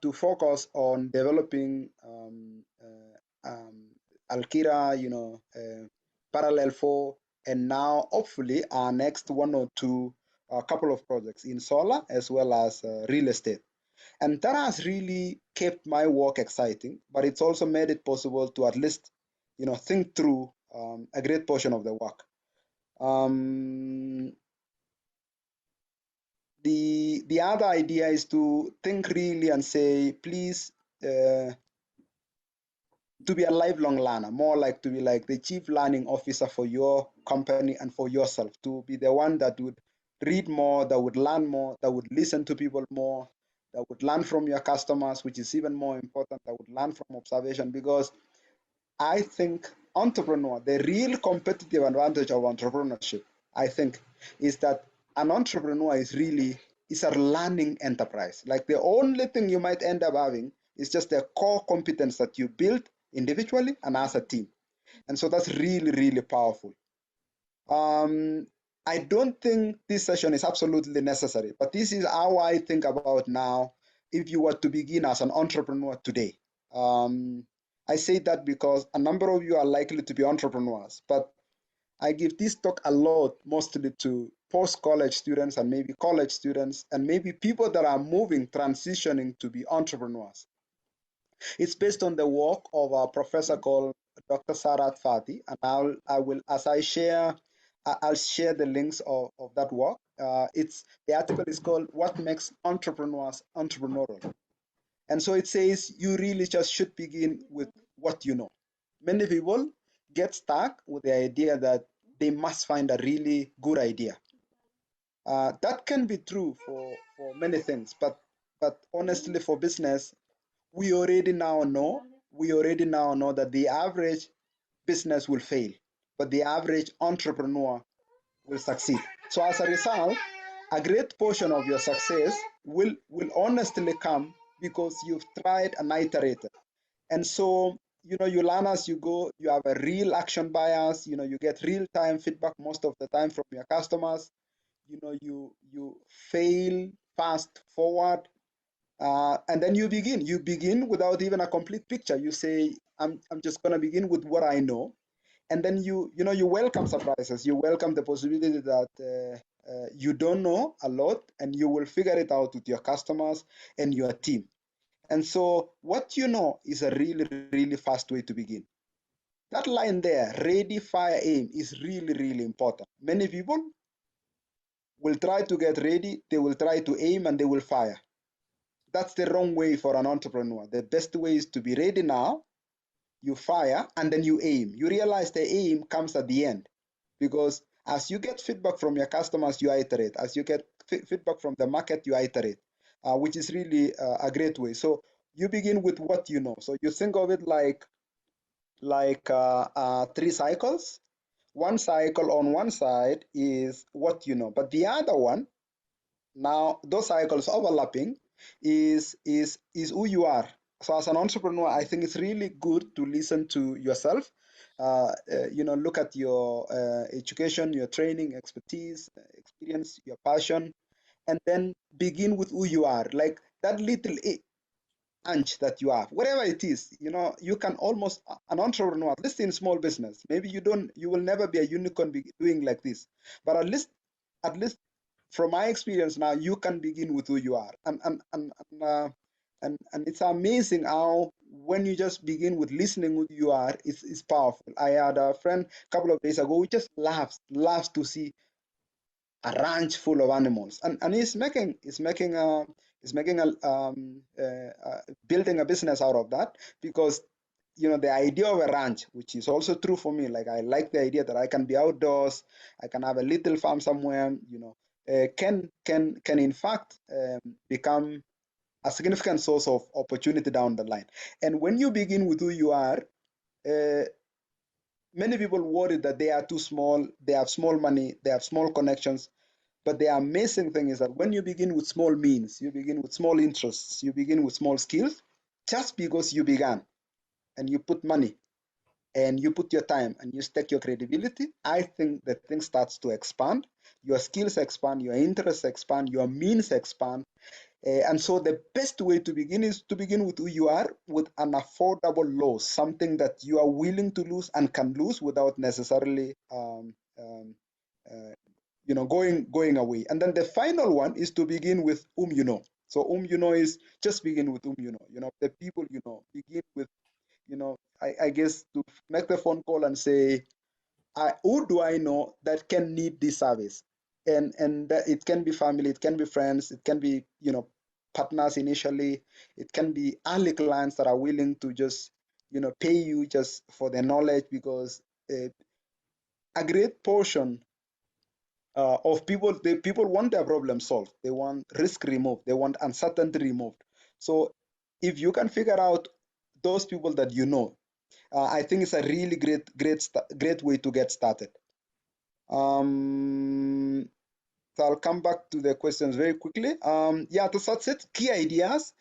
to focus on developing Alkira, Parallel 4, and now hopefully our next 1 or 2, a couple of projects in solar as well as real estate. And that has really kept my work exciting, but it's also made it possible to at least, think through a great portion of the work. The other idea is to think really and say, please, to be a lifelong learner, more like to be like the chief learning officer for your company and for yourself, to be the one that would read more, that would learn more, that would listen to people more, that would learn from your customers, which is even more important, that would learn from observation. Because I think entrepreneur, the real competitive advantage of entrepreneurship, I think, is that an entrepreneur is a learning enterprise. Like the only thing you might end up having is just the core competence that you build individually and as a team. And so that's really, really powerful. Um, I don't think this session is absolutely necessary, but this is how I think about now if you were to begin as an entrepreneur today. Um, I say that because a number of you are likely to be entrepreneurs, but I give this talk a lot mostly to post-college students and maybe college students and maybe people that are moving, transitioning to be entrepreneurs. It's based on the work of a professor called Dr. Sarat Fati, and I will, as I share, I'll share the links of that work. The article is called "What Makes Entrepreneurs Entrepreneurial," and so it says you really just should begin with what you know. Many people get stuck with the idea that they must find a really good idea. That can be true for many things, but honestly, for business, we already now know that the average business will fail, but the average entrepreneur will succeed. So as a result, a great portion of your success will honestly come because you've tried and iterated. And so, you learn as you go, you have a real action bias, you get real time feedback most of the time from your customers, you fail fast forward, and then you begin without even a complete picture. You say, I'm just going to begin with what I know. And then you welcome surprises. You welcome the possibility that you don't know a lot, and you will figure it out with your customers and your team. And so what you know is a really, really fast way to begin. That line there, ready, fire, aim, is really, really important. Many people will try to get ready, they will try to aim, and they will fire. That's the wrong way for an entrepreneur. The best way is to be ready now, you fire, and then you aim. You realize the aim comes at the end, because as you get feedback from your customers, you iterate. As you get feedback from the market, you iterate, which is really a great way. So you begin with what you know. So you think of it like 3 cycles. One cycle on one side is what you know, but the other one, now those cycles overlapping, is who you are. So as an entrepreneur, I think it's really good to listen to yourself. Look at your education, your training, expertise, experience, your passion, and then begin with who you are. Like that little hunch that you have, whatever it is. You can almost, an entrepreneur, at least in small business, maybe you will never be a unicorn doing like this, but at least from my experience now, you can begin with who you are, and it's amazing how when you just begin with listening who you are, it's powerful. I had a friend a couple of days ago who just laughs to see a ranch full of animals, and he's making building a business out of that, because the idea of a ranch, which is also true for me. Like, I like the idea that I can be outdoors, I can have a little farm somewhere, can in fact become a significant source of opportunity down the line. And when you begin with who you are, uh, many people worry that they are too small, they have small money, they have small connections. But the amazing thing is that when you begin with small means, you begin with small interests, you begin with small skills, just because you began and you put money and you put your time and you stake your credibility, I think the thing starts to expand. Your skills expand, your interests expand, your means expand. And so the best way to begin is to begin with who you are, with an affordable loss, something that you are willing to lose and can lose without necessarily uh, going away. And then the final one is to begin with whom you know. So whom you know is just begin with whom you know. The people you know. Begin with, I guess, to make the phone call and say, who do I know that can need this service? And that it can be family, it can be friends, it can be, partners initially, it can be early clients that are willing to just, pay you just for the knowledge, because a great portion of people, people want their problem solved. They want risk removed. They want uncertainty removed. So if you can figure out those people that I think it's a really great way to get started. So I'll come back to the questions very quickly. Yeah, to start it, key ideas.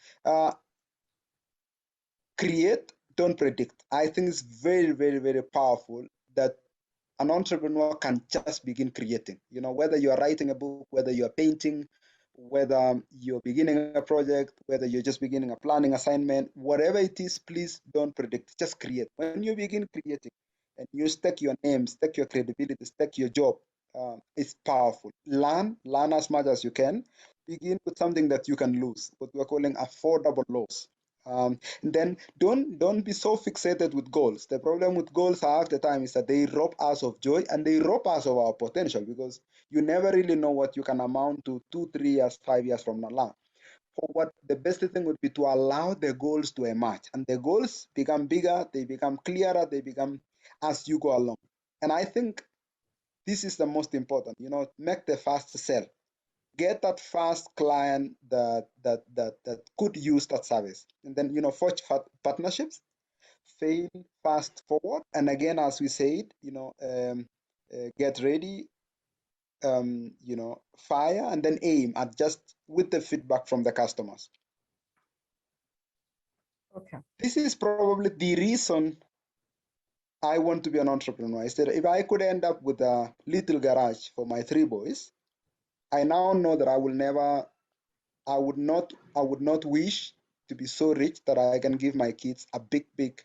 Create, don't predict. I think it's very, very, very powerful that an entrepreneur can just begin creating. Whether you are writing a book, whether you are painting, whether you're beginning a project, whether you're just beginning a planning assignment, whatever it is, please don't predict. Just create. When you begin creating and you stack your name, stack your credibility, stack your job, it's powerful. Learn as much as you can. Begin with something that you can lose, what we're calling affordable loss. Then don't be so fixated with goals. The problem with goals half the time is that they rob us of joy and they rob us of our potential, because you never really know what you can amount to 2, 3 years, 5 years from now. For what the best thing would be to allow the goals to emerge, and the goals become bigger, they become clearer, they become as you go along. And I think this is the most important. Make the first sell. Get that first client that could use that service, and then forge partnerships, fail fast forward, and again, as we said, get ready, fire, and then aim at just with the feedback from the customers. Okay. This is probably the reason I want to be an entrepreneur. Is that if I could end up with a little garage for my 3 boys, I now know that I would not wish to be so rich that I can give my kids a big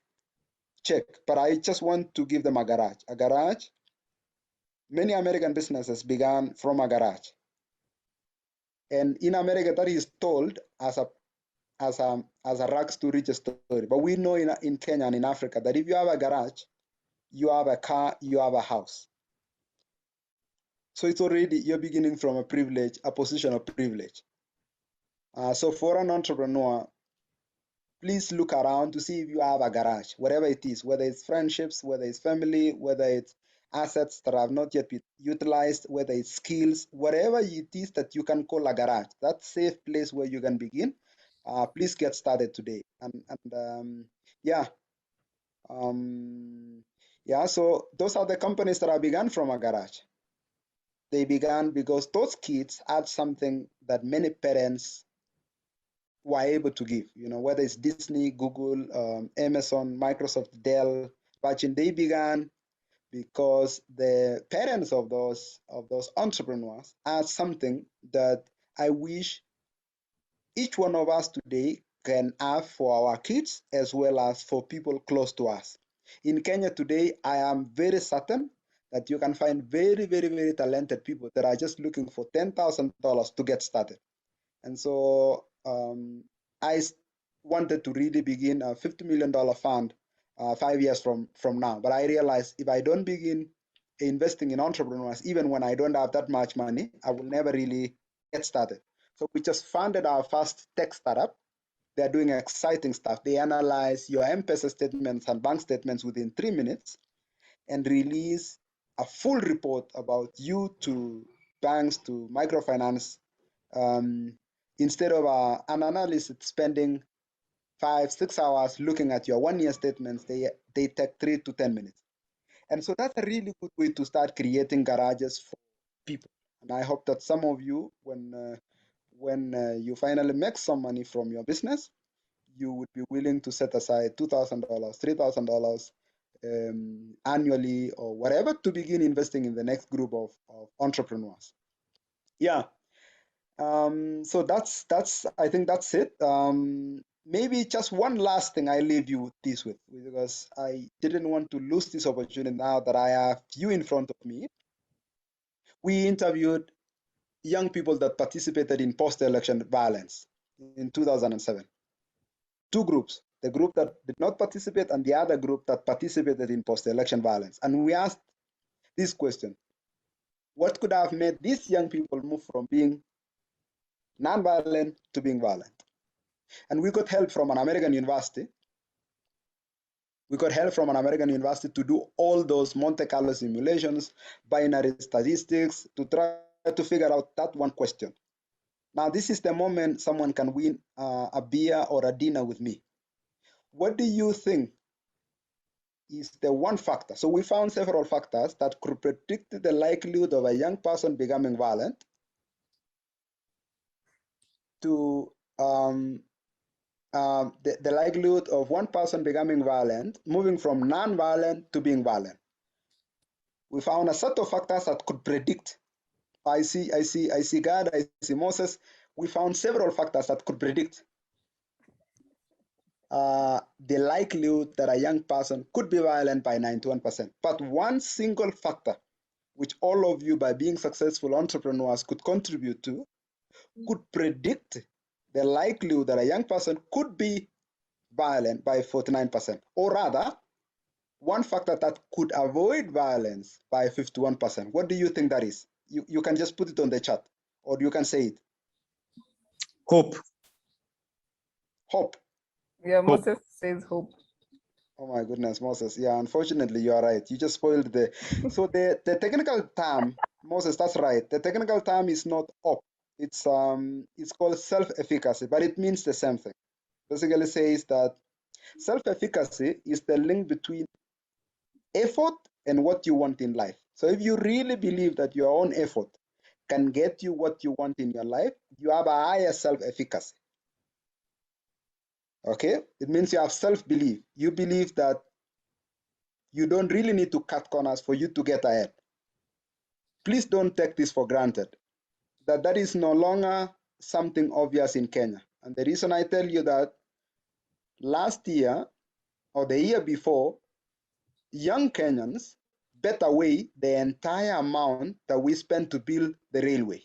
check, but I just want to give them a garage. A garage. Many American businesses began from a garage, and in America that is told as a rags to riches story. But we know in Kenya and in Africa that if you have a garage, you have a car, you have a house. So it's already, you're beginning from a position of privilege. So for an entrepreneur, please look around to see if you have a garage, whatever it is, whether it's friendships, whether it's family, whether it's assets that have not yet been utilized, whether it's skills, whatever it is that you can call a garage, that safe place where you can begin. Please get started today. Yeah, so those are the companies that I began from a garage. They began because those kids had something that many parents were able to give, whether it's Disney, Google, Amazon, Microsoft, Dell, Virgin. They began because the parents of those entrepreneurs had something that I wish each one of us today can have for our kids as well as for people close to us. In Kenya today, I am very certain that you can find very, very, very talented people that are just looking for $10,000 to get started. And so I wanted to really begin a $50 million fund 5 years from now. But I realized if I don't begin investing in entrepreneurs, even when I don't have that much money, I will never really get started. So we just funded our first tech startup. They're doing exciting stuff. They analyze your M-Pesa statements and bank statements within 3 minutes and release a full report about you to banks, to microfinance, instead of an analyst spending 5, 6 hours looking at your 1 year statements. They take 3 to 10 minutes. And so that's a really good way to start creating garages for people. And I hope that some of you, when you finally make some money from your business, you would be willing to set aside $2,000, $3,000 annually or whatever to begin investing in the next group of entrepreneurs. Yeah. So I think that's it. Maybe just one last thing I leave you this with, because I didn't want to lose this opportunity now that I have you in front of me. We interviewed young people that participated in post-election violence in 2007. 2 groups, the group that did not participate and the other group that participated in post-election violence. And we asked this question: what could have made these young people move from being non-violent to being violent? And we got help from an American university We got help from an American university to do all those Monte Carlo simulations, binary statistics, to try to figure out that one question. Now, this is the moment someone can win a beer or a dinner with me. What do you think is the one factor? So we found several factors that could predict the likelihood of a young person becoming violent to the likelihood of one person becoming violent, moving from non-violent to being violent. We found a set of factors that could predict. I see God, I see Moses. We found several factors that could predict the likelihood that a young person could be violent by 91%. But one single factor, which all of you, by being successful entrepreneurs, could contribute to, could predict the likelihood that a young person could be violent by 49%. Or rather, one factor that could avoid violence by 51%. What do you think that is? You can just put it on the chat, or you can say it. Hope. Hope. Yeah, Moses says hope. Oh my goodness, Moses. Yeah, unfortunately, you are right. You just spoiled the. So the technical term, Moses, that's right. The technical term is not hope. It's called self-efficacy, but it means the same thing. Basically says that self-efficacy is the link between effort and what you want in life. So if you really believe that your own effort can get you what you want in your life, you have a higher self-efficacy. Okay? It means you have self-belief. You believe that you don't really need to cut corners for you to get ahead. Please don't take this for granted. That is no longer something obvious in Kenya. And the reason I tell you that, last year or the year before, young Kenyans bet away the entire amount that we spent to build the railway.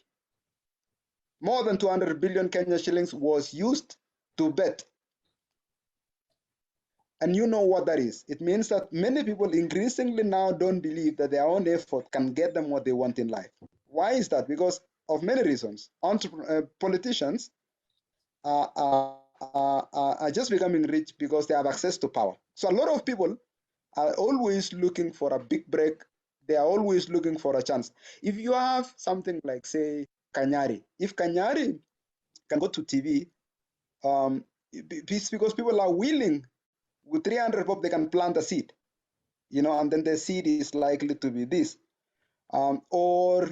More than 200 billion Kenya shillings was used to bet. And you know what that is. It means that many people increasingly now don't believe that their own effort can get them what they want in life. Why is that? Because of many reasons. Politicians are just becoming rich because they have access to power. So a lot of people are always looking for a big break. They are always looking for a chance. If you have something like, say, Kanyari, if Kanyari can go to TV, it's because people are willing. With 300 bob, they can plant a seed, and then the seed is likely to be this. Or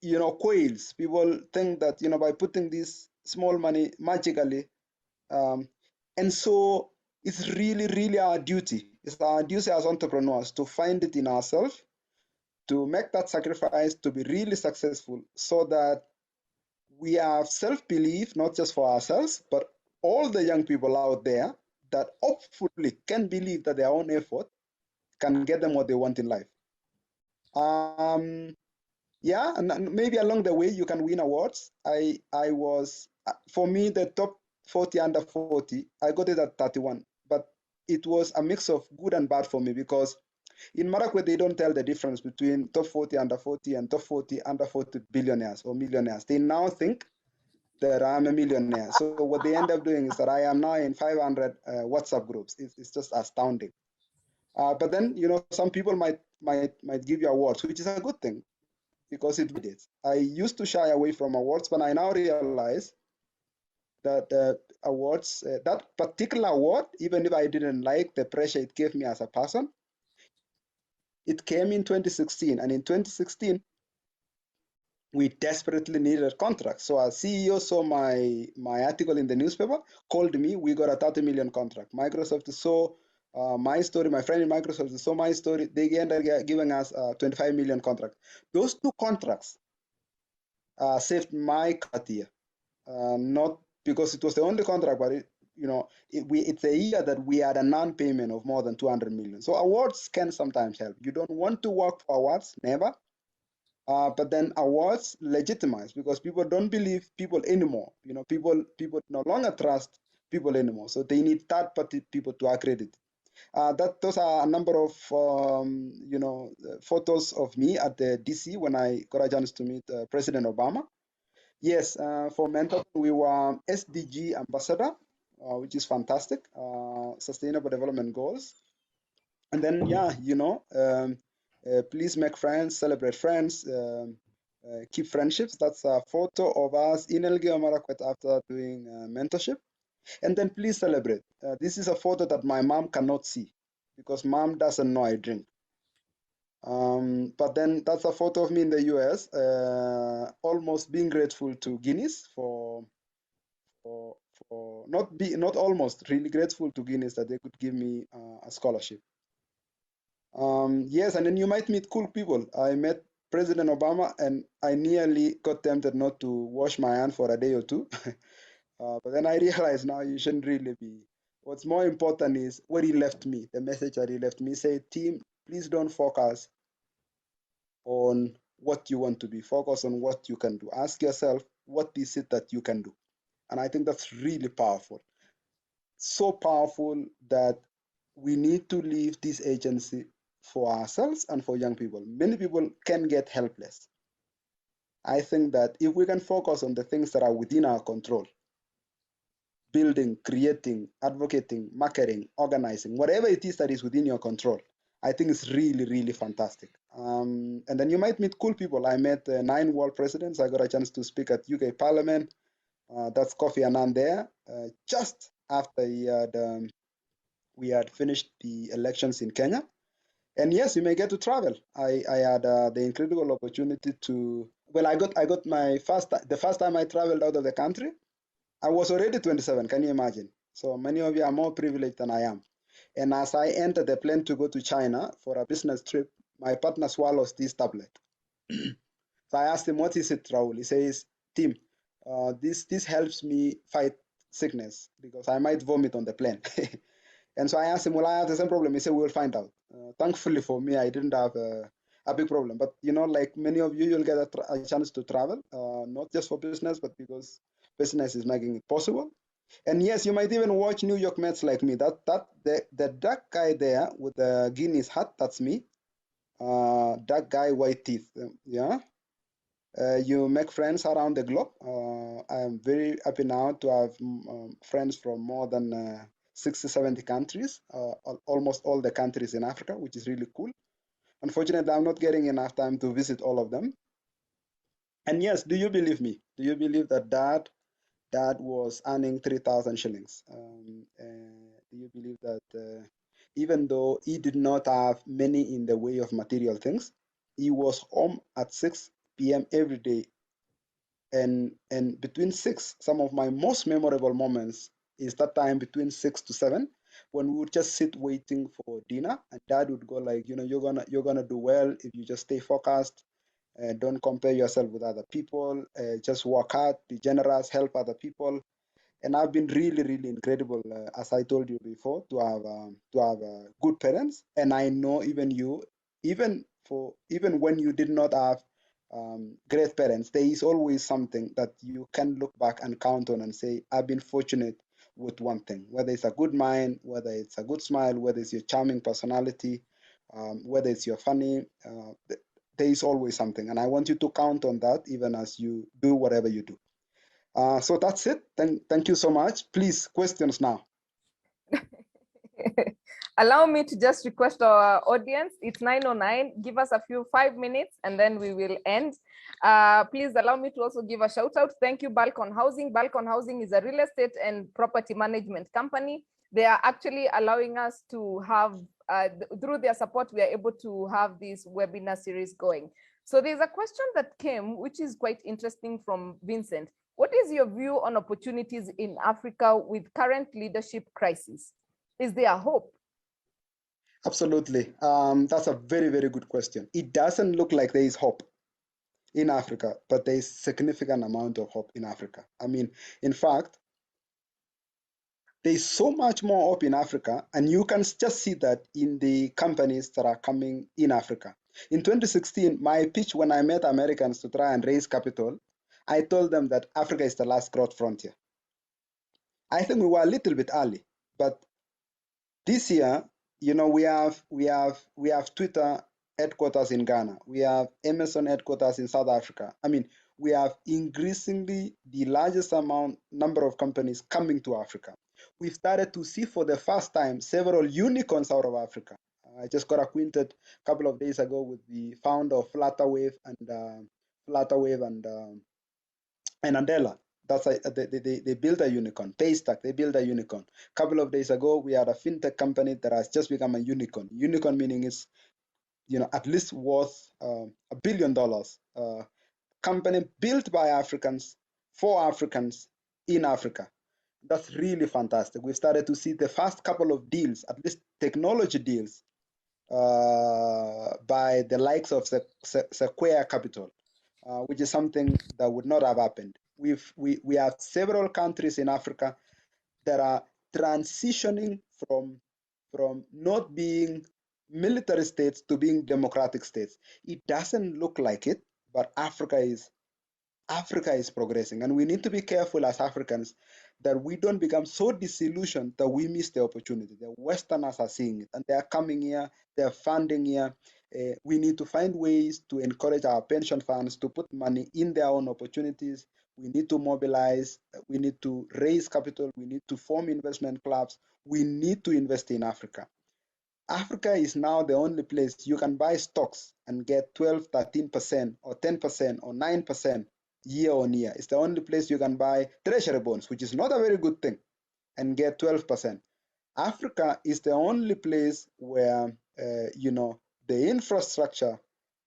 quails. People think that, by putting this small money magically, and so it's really, really our duty. It's our duty as entrepreneurs to find it in ourselves, to make that sacrifice, to be really successful, so that we have self-belief, not just for ourselves, but all the young people out there that hopefully can believe that their own effort can get them what they want in life. Yeah, and maybe along the way you can win awards. I was, for me, the top 40 under 40, I got it at 31, but it was a mix of good and bad for me, because in Marakwet, they don't tell the difference between top 40 under 40 and top 40 under 40 billionaires or millionaires. They now think that I'm a millionaire. So what they end up doing is that I am now in 500 WhatsApp groups. It's just astounding. But then, some people might give you awards, which is a good thing, because it validates. I used to shy away from awards, but I now realize that awards, that particular award, even if I didn't like the pressure it gave me as a person, it came in 2016. And in 2016, we desperately needed contracts. So our CEO saw my article in the newspaper, called me. We got a 30 million contract. Microsoft saw my story. My friend in Microsoft saw my story. They ended up giving us a 25 million contract. Those two contracts saved my career. Not because it was the only contract, but it's a year that we had a non-payment of more than 200 million. So awards can sometimes help. You don't want to work for awards, never. But then awards legitimize, because people don't believe people anymore. People no longer trust people anymore. So they need third-party people to accredit. Those are a number of photos of me at the DC when I got a chance to meet President Obama. Yes, for Mentor, we were SDG ambassador. which is fantastic. Sustainable Development Goals. And then, yeah, please make friends, celebrate friends, keep friendships. That's a photo of us in Elgeyo Marakwet after doing mentorship. And then please celebrate. This is a photo that my mom cannot see because mom doesn't know I drink. But then that's a photo of me in the US, almost being grateful to Guinness for not almost really grateful to Guinness that they could give me a scholarship. Yes, and then you might meet cool people. I met President Obama, and I nearly got tempted not to wash my hand for a day or two. But then I realized now you shouldn't really be. What's more important is what he left me, the message that he left me. Say, team, please don't focus on what you want to be. Focus on what you can do. Ask yourself, what is it that you can do? And I think that's really powerful. So powerful that we need to leave this agency for ourselves and for young people. Many people can get helpless. I think that if we can focus on the things that are within our control, building, creating, advocating, marketing, organizing, whatever it is that is within your control, I think it's really, really fantastic. And then you might meet cool people. I met 9 world presidents. I got a chance to speak at UK Parliament. That's Kofi Annan there, just after we had finished the elections in Kenya. And yes, you may get to travel. I had the incredible opportunity to. Well, I got my the first time I traveled out of the country. I was already 27. Can you imagine? So many of you are more privileged than I am. And as I entered the plane to go to China for a business trip, my partner swallows this tablet. So I asked him, "What is it, Raul?" He says, "Tim, this helps me fight sickness because I might vomit on the plane." And so I asked him, "Well, I have the same problem." He said, "We'll find out." Thankfully for me, I didn't have a big problem. But like many of you, you'll get a chance to travel, not just for business, but because business is making it possible. And yes, you might even watch New York Mets like me. The dark guy there with the Guinness hat, that's me. Dark guy, white teeth. Yeah. You make friends around the globe. I am very happy now to have friends from more than 60, 70 countries, almost all the countries in Africa, which is really cool. Unfortunately, I'm not getting enough time to visit all of them. And yes, do you believe me? Do you believe that dad was earning 3,000 shillings? Do you believe that even though he did not have many in the way of material things, he was home at 6 p.m. every day, and between 6, some of my most memorable moments is that time between 6 to 7 when we would just sit waiting for dinner, and dad would go like, you're gonna do well if you just stay focused, don't compare yourself with other people, just work hard, be generous, help other people. And I've been really, really incredible, as I told you before, to have good parents. And I know even you, even when you did not have great parents, there is always something that you can look back and count on and say, I've been fortunate with one thing, whether it's a good mind, whether it's a good smile, whether it's your charming personality, whether it's your funny. There is always something, and I want you to count on that even as you do whatever you do. So that's it. Thank you so much. Please, questions now. Allow me to just request our audience. It's 9:09. Give us a few 5 minutes and then we will end. Please allow me to also give a shout out. Thank you, Balcon Housing. Balcon Housing is a real estate and property management company. They are actually allowing us to have, through their support, we are able to have this webinar series going. So there's a question that came, which is quite interesting, from Vincent. What is your view on opportunities in Africa with current leadership crisis? Is there hope? Absolutely. That's a very, very good question. It doesn't look like there is hope in Africa, but there is significant amount of hope in Africa. I mean, in fact, there is so much more hope in Africa, and you can just see that in the companies that are coming in Africa. In 2016, my pitch when I met Americans to try and raise capital, I told them that Africa is the last growth frontier. I think we were a little bit early, but this year, we have Twitter headquarters in Ghana. We have Amazon headquarters in South Africa. I mean, we have increasingly the largest number of companies coming to Africa. we've started to see for the first time several unicorns out of Africa. I just got acquainted a couple of days ago with the founder of Flutterwave and Andela. That's they built a unicorn. Paystack, they built a unicorn. A couple of days ago, we had a fintech company that has just become a unicorn. Unicorn meaning it's at least worth $1 billion. Company built by Africans for Africans in Africa. That's really fantastic. We've started to see the first couple of deals, at least technology deals, by the likes of Sequoia Capital, which is something that would not have happened. We have several countries in Africa that are transitioning from not being military states to being democratic states. It doesn't look like it, but Africa is progressing, and we need to be careful as Africans that we don't become so disillusioned that we miss the opportunity. The Westerners are seeing it, and they are coming here, they are funding here. We need to find ways to encourage our pension funds to put money in their own opportunities. We need to mobilize, we need to raise capital, we need to form investment clubs, we need to invest in Africa. Africa is now the only place you can buy stocks and get 12, 13%, or 10%, or 9% year on year. It's the only place you can buy treasury bonds, which is not a very good thing, and get 12%. Africa is the only place where, the infrastructure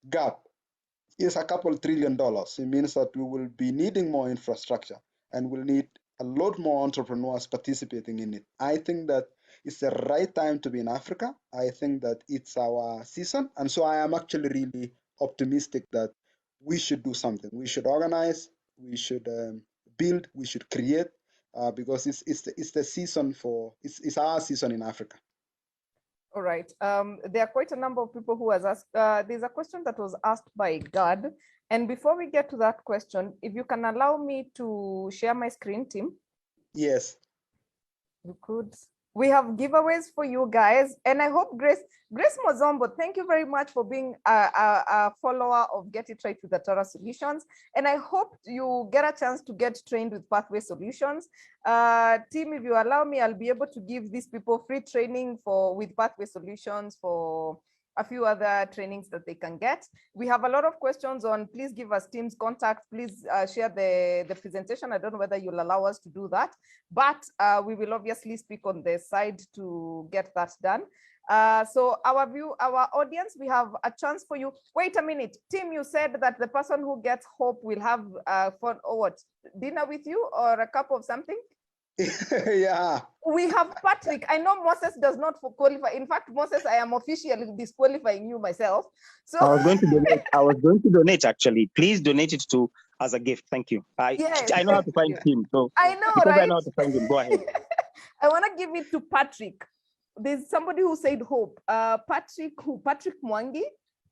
gap is a couple $1 trillion. It means that we will be needing more infrastructure, and we'll need a lot more entrepreneurs participating in it. I think that it's the right time to be in Africa. I think that it's our season. And so I am actually really optimistic that we should do something. We should organize, we should build, we should create, because it's the season it's our season in Africa. All right. There are quite a number of people who has asked. There's a question that was asked by God. And before we get to that question, if you can allow me to share my screen, Tim. Yes. You could. We have giveaways for you guys. And I hope Grace Mozombo, thank you very much for being a follower of Get It Right with Atara Solutions. And I hope you get a chance to get trained with Pathway Solutions. Team, if you allow me, I'll be able to give these people free training with Pathway Solutions for a few other trainings that they can get. We have a lot of questions on, please give us Tim's contact, please share the presentation. I don't know whether you'll allow us to do that, but we will obviously speak on the side to get that done. So our audience, we have a chance for you. Wait a minute, Tim, you said that the person who gets Hope will have fun, or what, dinner with you or a cup of something? Yeah. We have Patrick. I know Moses does not qualify. In fact, Moses, I am officially disqualifying you myself. So I was going to donate actually. Please donate it as a gift. Thank you. Yes, I know how to find him. So I know, because right? I know how to find him. Go ahead. I want to give it to Patrick. There's somebody who said hope. Patrick Mwangi.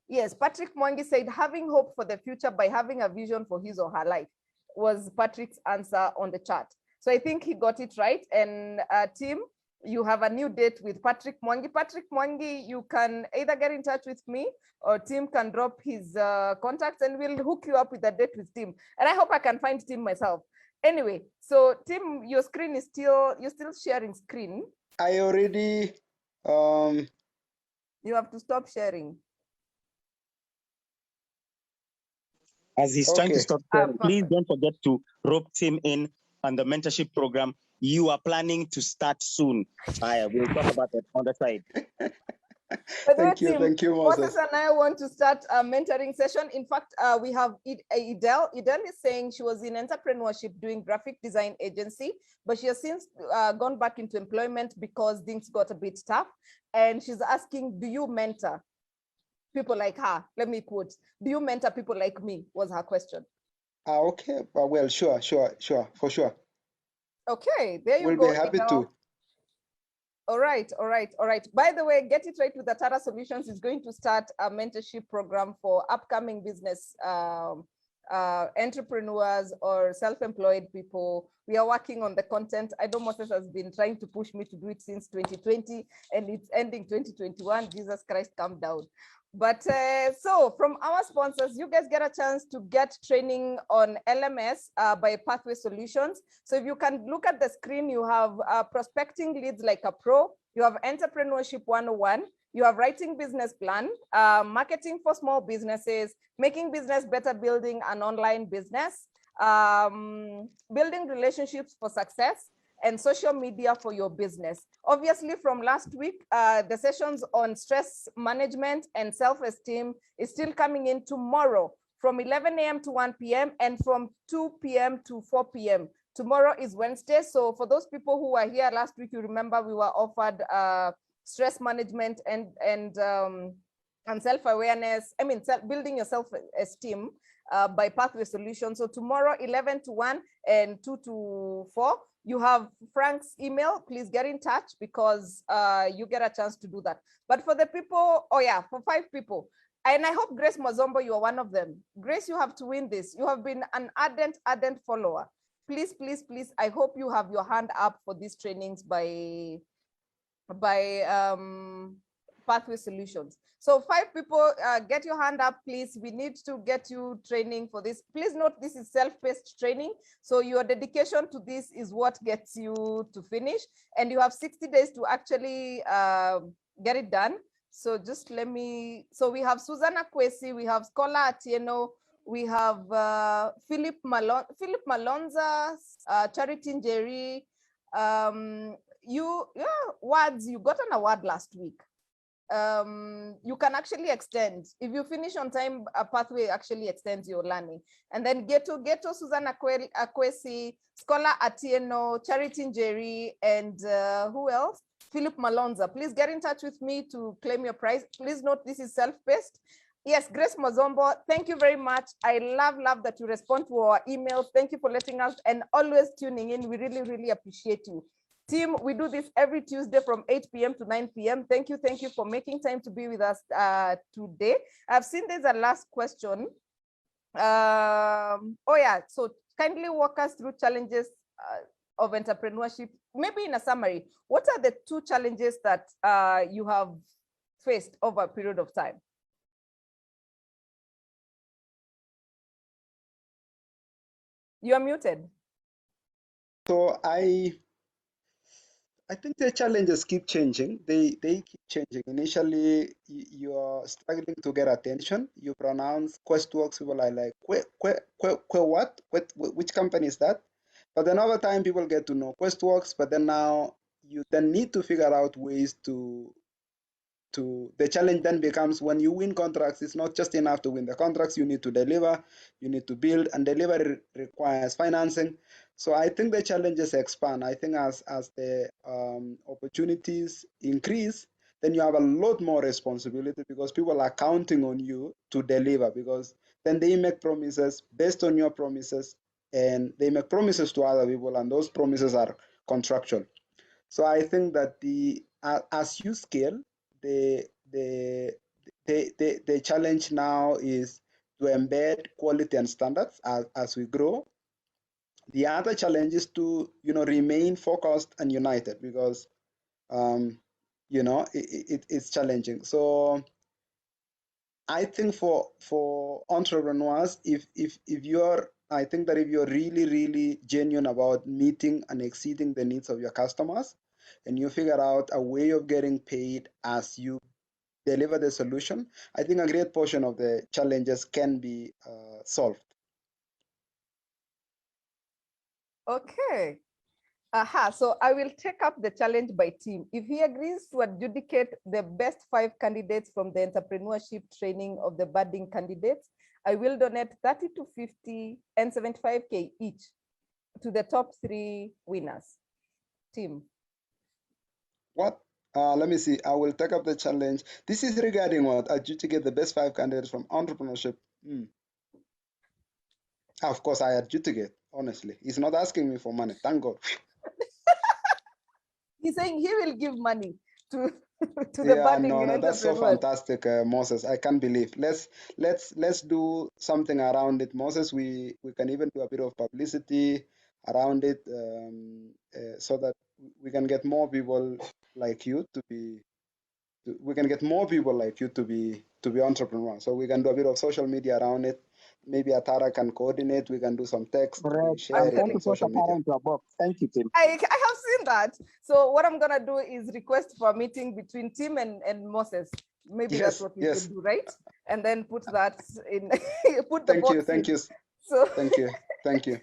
Yes, Patrick Mwangi said having hope for the future by having a vision for his or her life was Patrick's answer on the chat. So I think he got it right. And Tim, you have a new date with Patrick Mwangi. Patrick Mwangi, you can either get in touch with me or Tim can drop his contacts and we'll hook you up with a date with Tim. And I hope I can find Tim myself. Anyway, so Tim, your screen is you're still sharing screen. I already, You have to stop sharing. As he's trying to stop sharing, please perfect. don't forget to rope Tim in on the mentorship program you are planning to start soon. We'll talk about that on the side. Thank you, Moses. Moses and I want to start a mentoring session. In fact, we have Idel. Idel is saying she was in entrepreneurship doing graphic design agency, but she has since gone back into employment because things got a bit tough. And she's asking, do you mentor people like her? Let me quote, do you mentor people like me, was her question. Okay, well, sure, for sure. Okay, there you go. We'll be happy to. All right. By the way, Get It Right with Atara Solutions is going to start a mentorship program for upcoming business entrepreneurs or self-employed people. We are working on the content. I know Moses has been trying to push me to do it since 2020 and it's ending 2021. Jesus Christ, calm down. But so from our sponsors, you guys get a chance to get training on LMS by Pathway Solutions. So if you can look at the screen, you have prospecting leads like a pro, you have entrepreneurship 101, you have writing business plan, marketing for small businesses, making business better, building an online business, building relationships for success, and social media for your business. Obviously, from last week, the sessions on stress management and self-esteem is still coming in tomorrow from 11 a.m. to 1 p.m. and from 2 p.m. to 4 p.m. Tomorrow is Wednesday. So for those people who were here last week, you remember we were offered stress management and self-awareness. I mean, building your self-esteem by Pathway Solutions. So tomorrow, 11 to 1 and 2 to 4. You have Frank's email. Please get in touch because you get a chance to do that. But for the people, oh yeah, for 5 people, and I hope Grace Mazombo, you are one of them. Grace, you have to win this. You have been an ardent follower. Please, please, please, I hope you have your hand up for these trainings by Pathway Solutions. So 5 people, get your hand up, please. We need to get you training for this. Please note this is self-paced training. So your dedication to this is what gets you to finish. And you have 60 days to actually get it done. So just let me, so we have Susanna Kwesi, we have Scholar Atieno, we have Philip Malonza, Charity Njeri, words, you got an award last week. You can actually extend. If you finish on time, a Pathway actually extends your learning. And then Geto, Susanna Akwesi, Scholar Atieno, Charity Njeri, and who else? Philip Malonza. Please get in touch with me to claim your prize. Please note this is self-paced. Yes, Grace Mozombo, thank you very much. I love that you respond to our emails. Thank you for letting us and always tuning in. We really appreciate you. Team, we do this every Tuesday from 8 p.m. to 9 p.m. Thank you for making time to be with us today. I've seen there's a last question. Oh yeah, so kindly walk us through challenges of entrepreneurship. Maybe in a summary, what are the 2 challenges that you have faced over a period of time? You are muted. So I think the challenges keep changing. They keep changing. Initially, you are struggling to get attention. You pronounce Questworks, people are like, what? Which company is that? But then over time, people get to know Questworks, but then now you then need to figure out ways to the challenge then becomes when you win contracts, it's not just enough to win the contracts, you need to deliver, you need to build, and delivery requires financing. So I think the challenges expand. I think as the opportunities increase, then you have a lot more responsibility because people are counting on you to deliver, because then they make promises based on your promises, and they make promises to other people, and those promises are contractual. So I think that as you scale, the the challenge now is to embed quality and standards as we grow. The other challenge is to remain focused and united, because it's challenging. So I think for entrepreneurs, if you're I think that if you're really genuine about meeting and exceeding the needs of your customers, and you figure out a way of getting paid as you deliver the solution, I think a great portion of the challenges can be solved. Okay. So I will take up the challenge by team. If he agrees to adjudicate the best 5 candidates from the entrepreneurship training of the budding candidates, I will donate 30 to 50 and 75K each to the top 3 winners. Team. What? Let me see. I will take up the challenge. This is regarding what? Adjudicate the best 5 candidates from entrepreneurship. Of course, I adjudicate, honestly. He's not asking me for money. Thank God. He's saying he will give money to the budding no, that's so entrepreneurs. fantastic, Moses. I can't believe. Let's do something around it, Moses. We can even do a bit of publicity around it, so that we can get more people like you to be we can get more people like you to be entrepreneurs. So we can do a bit of social media around it. Maybe Atara can coordinate. We can do some text. We share it Thank on you, social media. into a box. Thank you, Tim. I have seen that. So what I'm gonna do is request for a meeting between Tim and Moses. Maybe that's what we could do, right? And then put that in. Put the box Thank you. So thank you.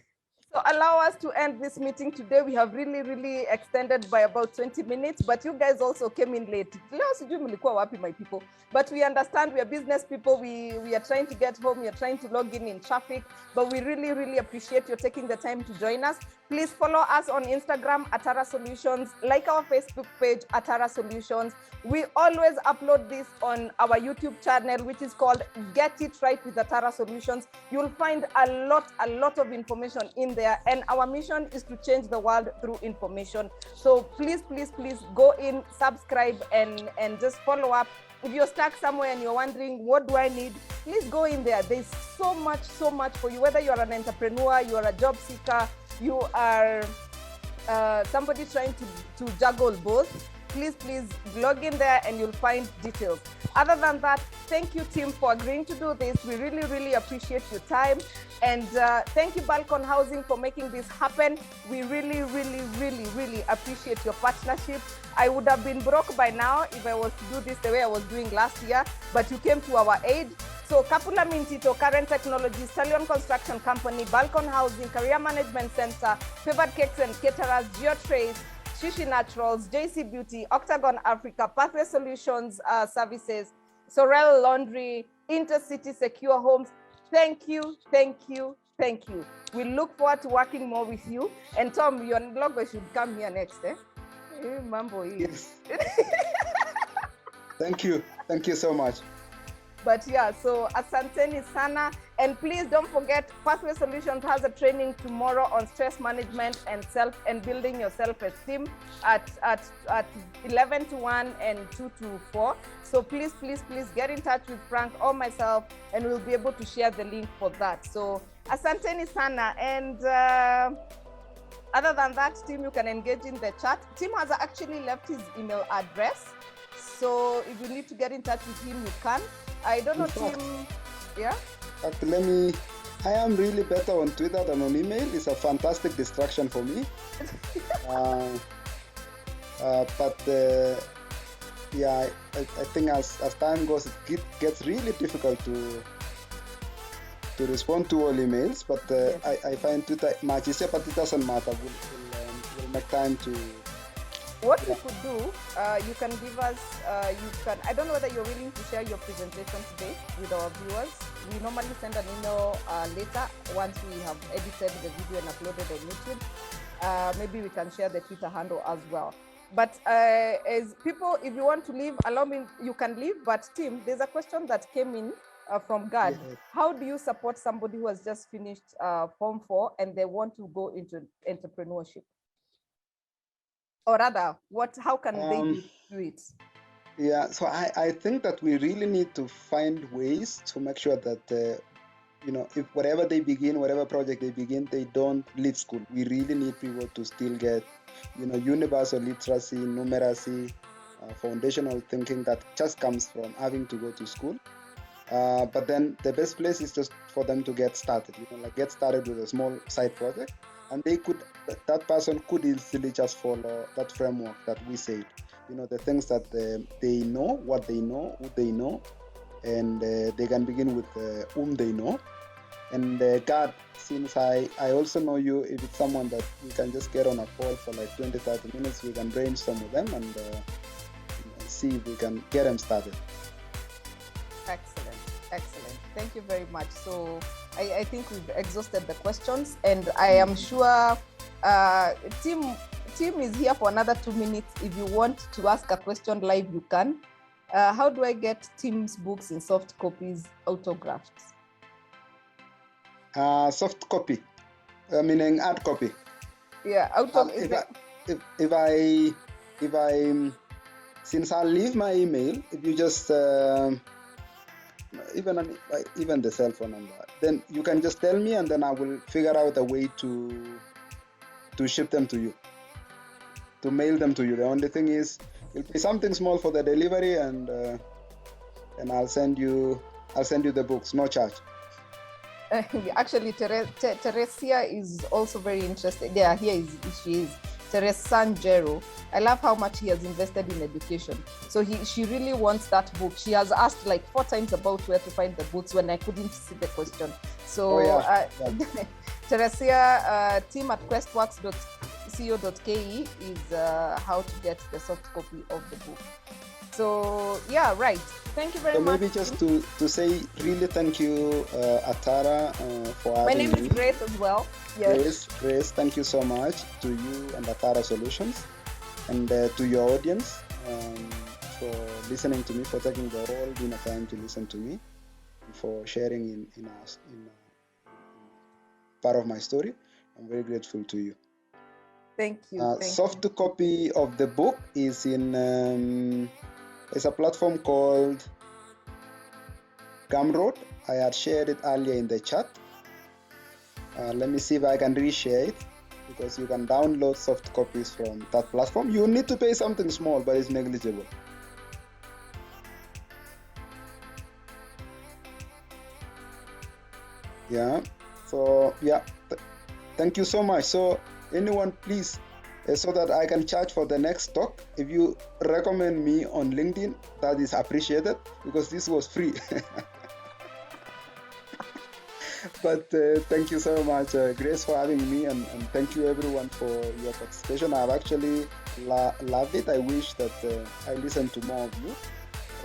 So allow us to end this meeting today. We have really extended by about 20 minutes, but you guys also came in late. My people. But we understand we are business people. We are trying to get home. We are trying to log in traffic, but we really appreciate you taking the time to join us. Please follow us on Instagram, Atara Solutions, like our Facebook page, Atara Solutions. We always upload this on our YouTube channel, which is called Get It Right with Atara Solutions. You'll find a lot of information in there, and our mission is to change the world through information. So please go in, subscribe, and just follow up. If you're stuck somewhere and you're wondering, what do I need? Please go in there. There's so much for you, whether you're an entrepreneur, you're a job seeker, you are somebody trying to juggle both. Please log in there and you'll find details. Other than that, thank you, Tim, for agreeing to do this. We really appreciate your time. And thank you, Balcon Housing, for making this happen. We really appreciate your partnership. I would have been broke by now if I was to do this the way I was doing last year, but you came to our aid. So Kapula Mintito, Current Technologies, Stallion Construction Company, Balcon Housing, Career Management Center, Favored Cakes and Caterers, GeoTrace, Shishi Naturals, JC Beauty, Octagon Africa, Pathway Solutions Services, Sorel Laundry, Intercity Secure Homes. Thank you. We look forward to working more with you. And Tom, your logo should come here next, eh? Mambo. Yes. Thank you so much. But yeah, so asanteni sana, and please don't forget, Pathway Solutions has a training tomorrow on stress management and building your self-esteem at 11 to 1 and 2 to 4. So please get in touch with Frank or myself, and we'll be able to share the link for that. So asanteni sana, and other than that, Tim, you can engage in the chat. Tim has actually left his email address, so if you need to get in touch with him, you can. I don't know, Tim. Yeah? I am really better on Twitter than on email. It's a fantastic distraction for me. Yeah, I think as time goes, it gets really difficult to respond to all emails. But yes. I find Twitter much easier, but it doesn't matter. We'll make time to. What you could do, you can give us, I don't know whether you're willing to share your presentation today with our viewers. We normally send an email later once we have edited the video and uploaded on YouTube. Maybe we can share the Twitter handle as well. But as people, if you want to leave, allow me, you can leave. But Tim, there's a question that came in from Gad. Yeah. How do you support somebody who has just finished Form 4 and they want to go into entrepreneurship? Or rather, how can they do it? Yeah, so I think that we really need to find ways to make sure that, if whatever project they begin, they don't leave school. We really need people to still get, universal literacy, numeracy, foundational thinking that just comes from having to go to school. But then the best place is just for them to get started, get started with a small side project. And that person could easily just follow that framework that we said, the things that they know, what they know, who they know, and they can begin with whom they know. And God, since I also know you, if it's someone that we can just get on a call for like 20-30 minutes, we can brainstorm with them and see if we can get them started. Excellent. Thank you very much. So I think we've exhausted the questions, and I am sure Tim is here for another 2 minutes. If you want to ask a question live, you can. How do I get Tim's books in soft copies autographed? Soft copy, meaning hard copy. Yeah, if I since I'll leave my email, if you just even the cell phone number, then you can just tell me, and then I will figure out a way to ship them to you. to mail them to you. The only thing is, you'll pay something small for the delivery, and I'll send you the books, no charge. Actually, Teresia is also very interested. Yeah, she is. Teresa Sanjero. I love how much he has invested in education. So she really wants that book. She has asked like 4 times about where to find the books when I couldn't see the question. So Teresia, team at questworks.co.ke is how to get the soft copy of the book. So yeah, right. Thank you very much. Maybe just to say really thank you, Atara, for having me. My name is Grace as well. Yes. Grace, thank you so much to you and Atara Solutions, and to your audience for listening to me, for taking the whole dinner time to listen to me, and for sharing in part of my story. I'm very grateful to you. Thank you. Soft copy of the book is in. It's a platform called Gumroad. I had shared it earlier in the chat. Let me see if I can reshare it, because you can download soft copies from that platform. You need to pay something small, but it's negligible. Yeah. So yeah, thank you so much. So anyone, please, so that I can charge for the next talk, if you recommend me on LinkedIn, that is appreciated, because this was free. But thank you so much, Grace, for having me, and thank you everyone for your participation. I've actually loved it. I wish that I listened to more of you.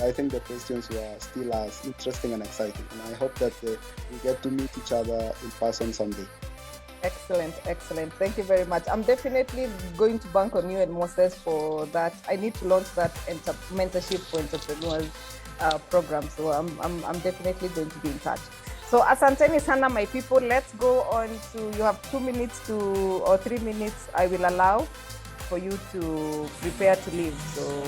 I think the questions were still as interesting and exciting, and I hope that we get to meet each other in person someday. Excellent. Thank you very much. I'm definitely going to bank on you and Moses for that. I need to launch that mentorship for entrepreneurs program. So I'm definitely going to be in touch. So asanteni sana, my people. Let's go on to, you have 2 minutes or 3 minutes I will allow for you to prepare to leave. So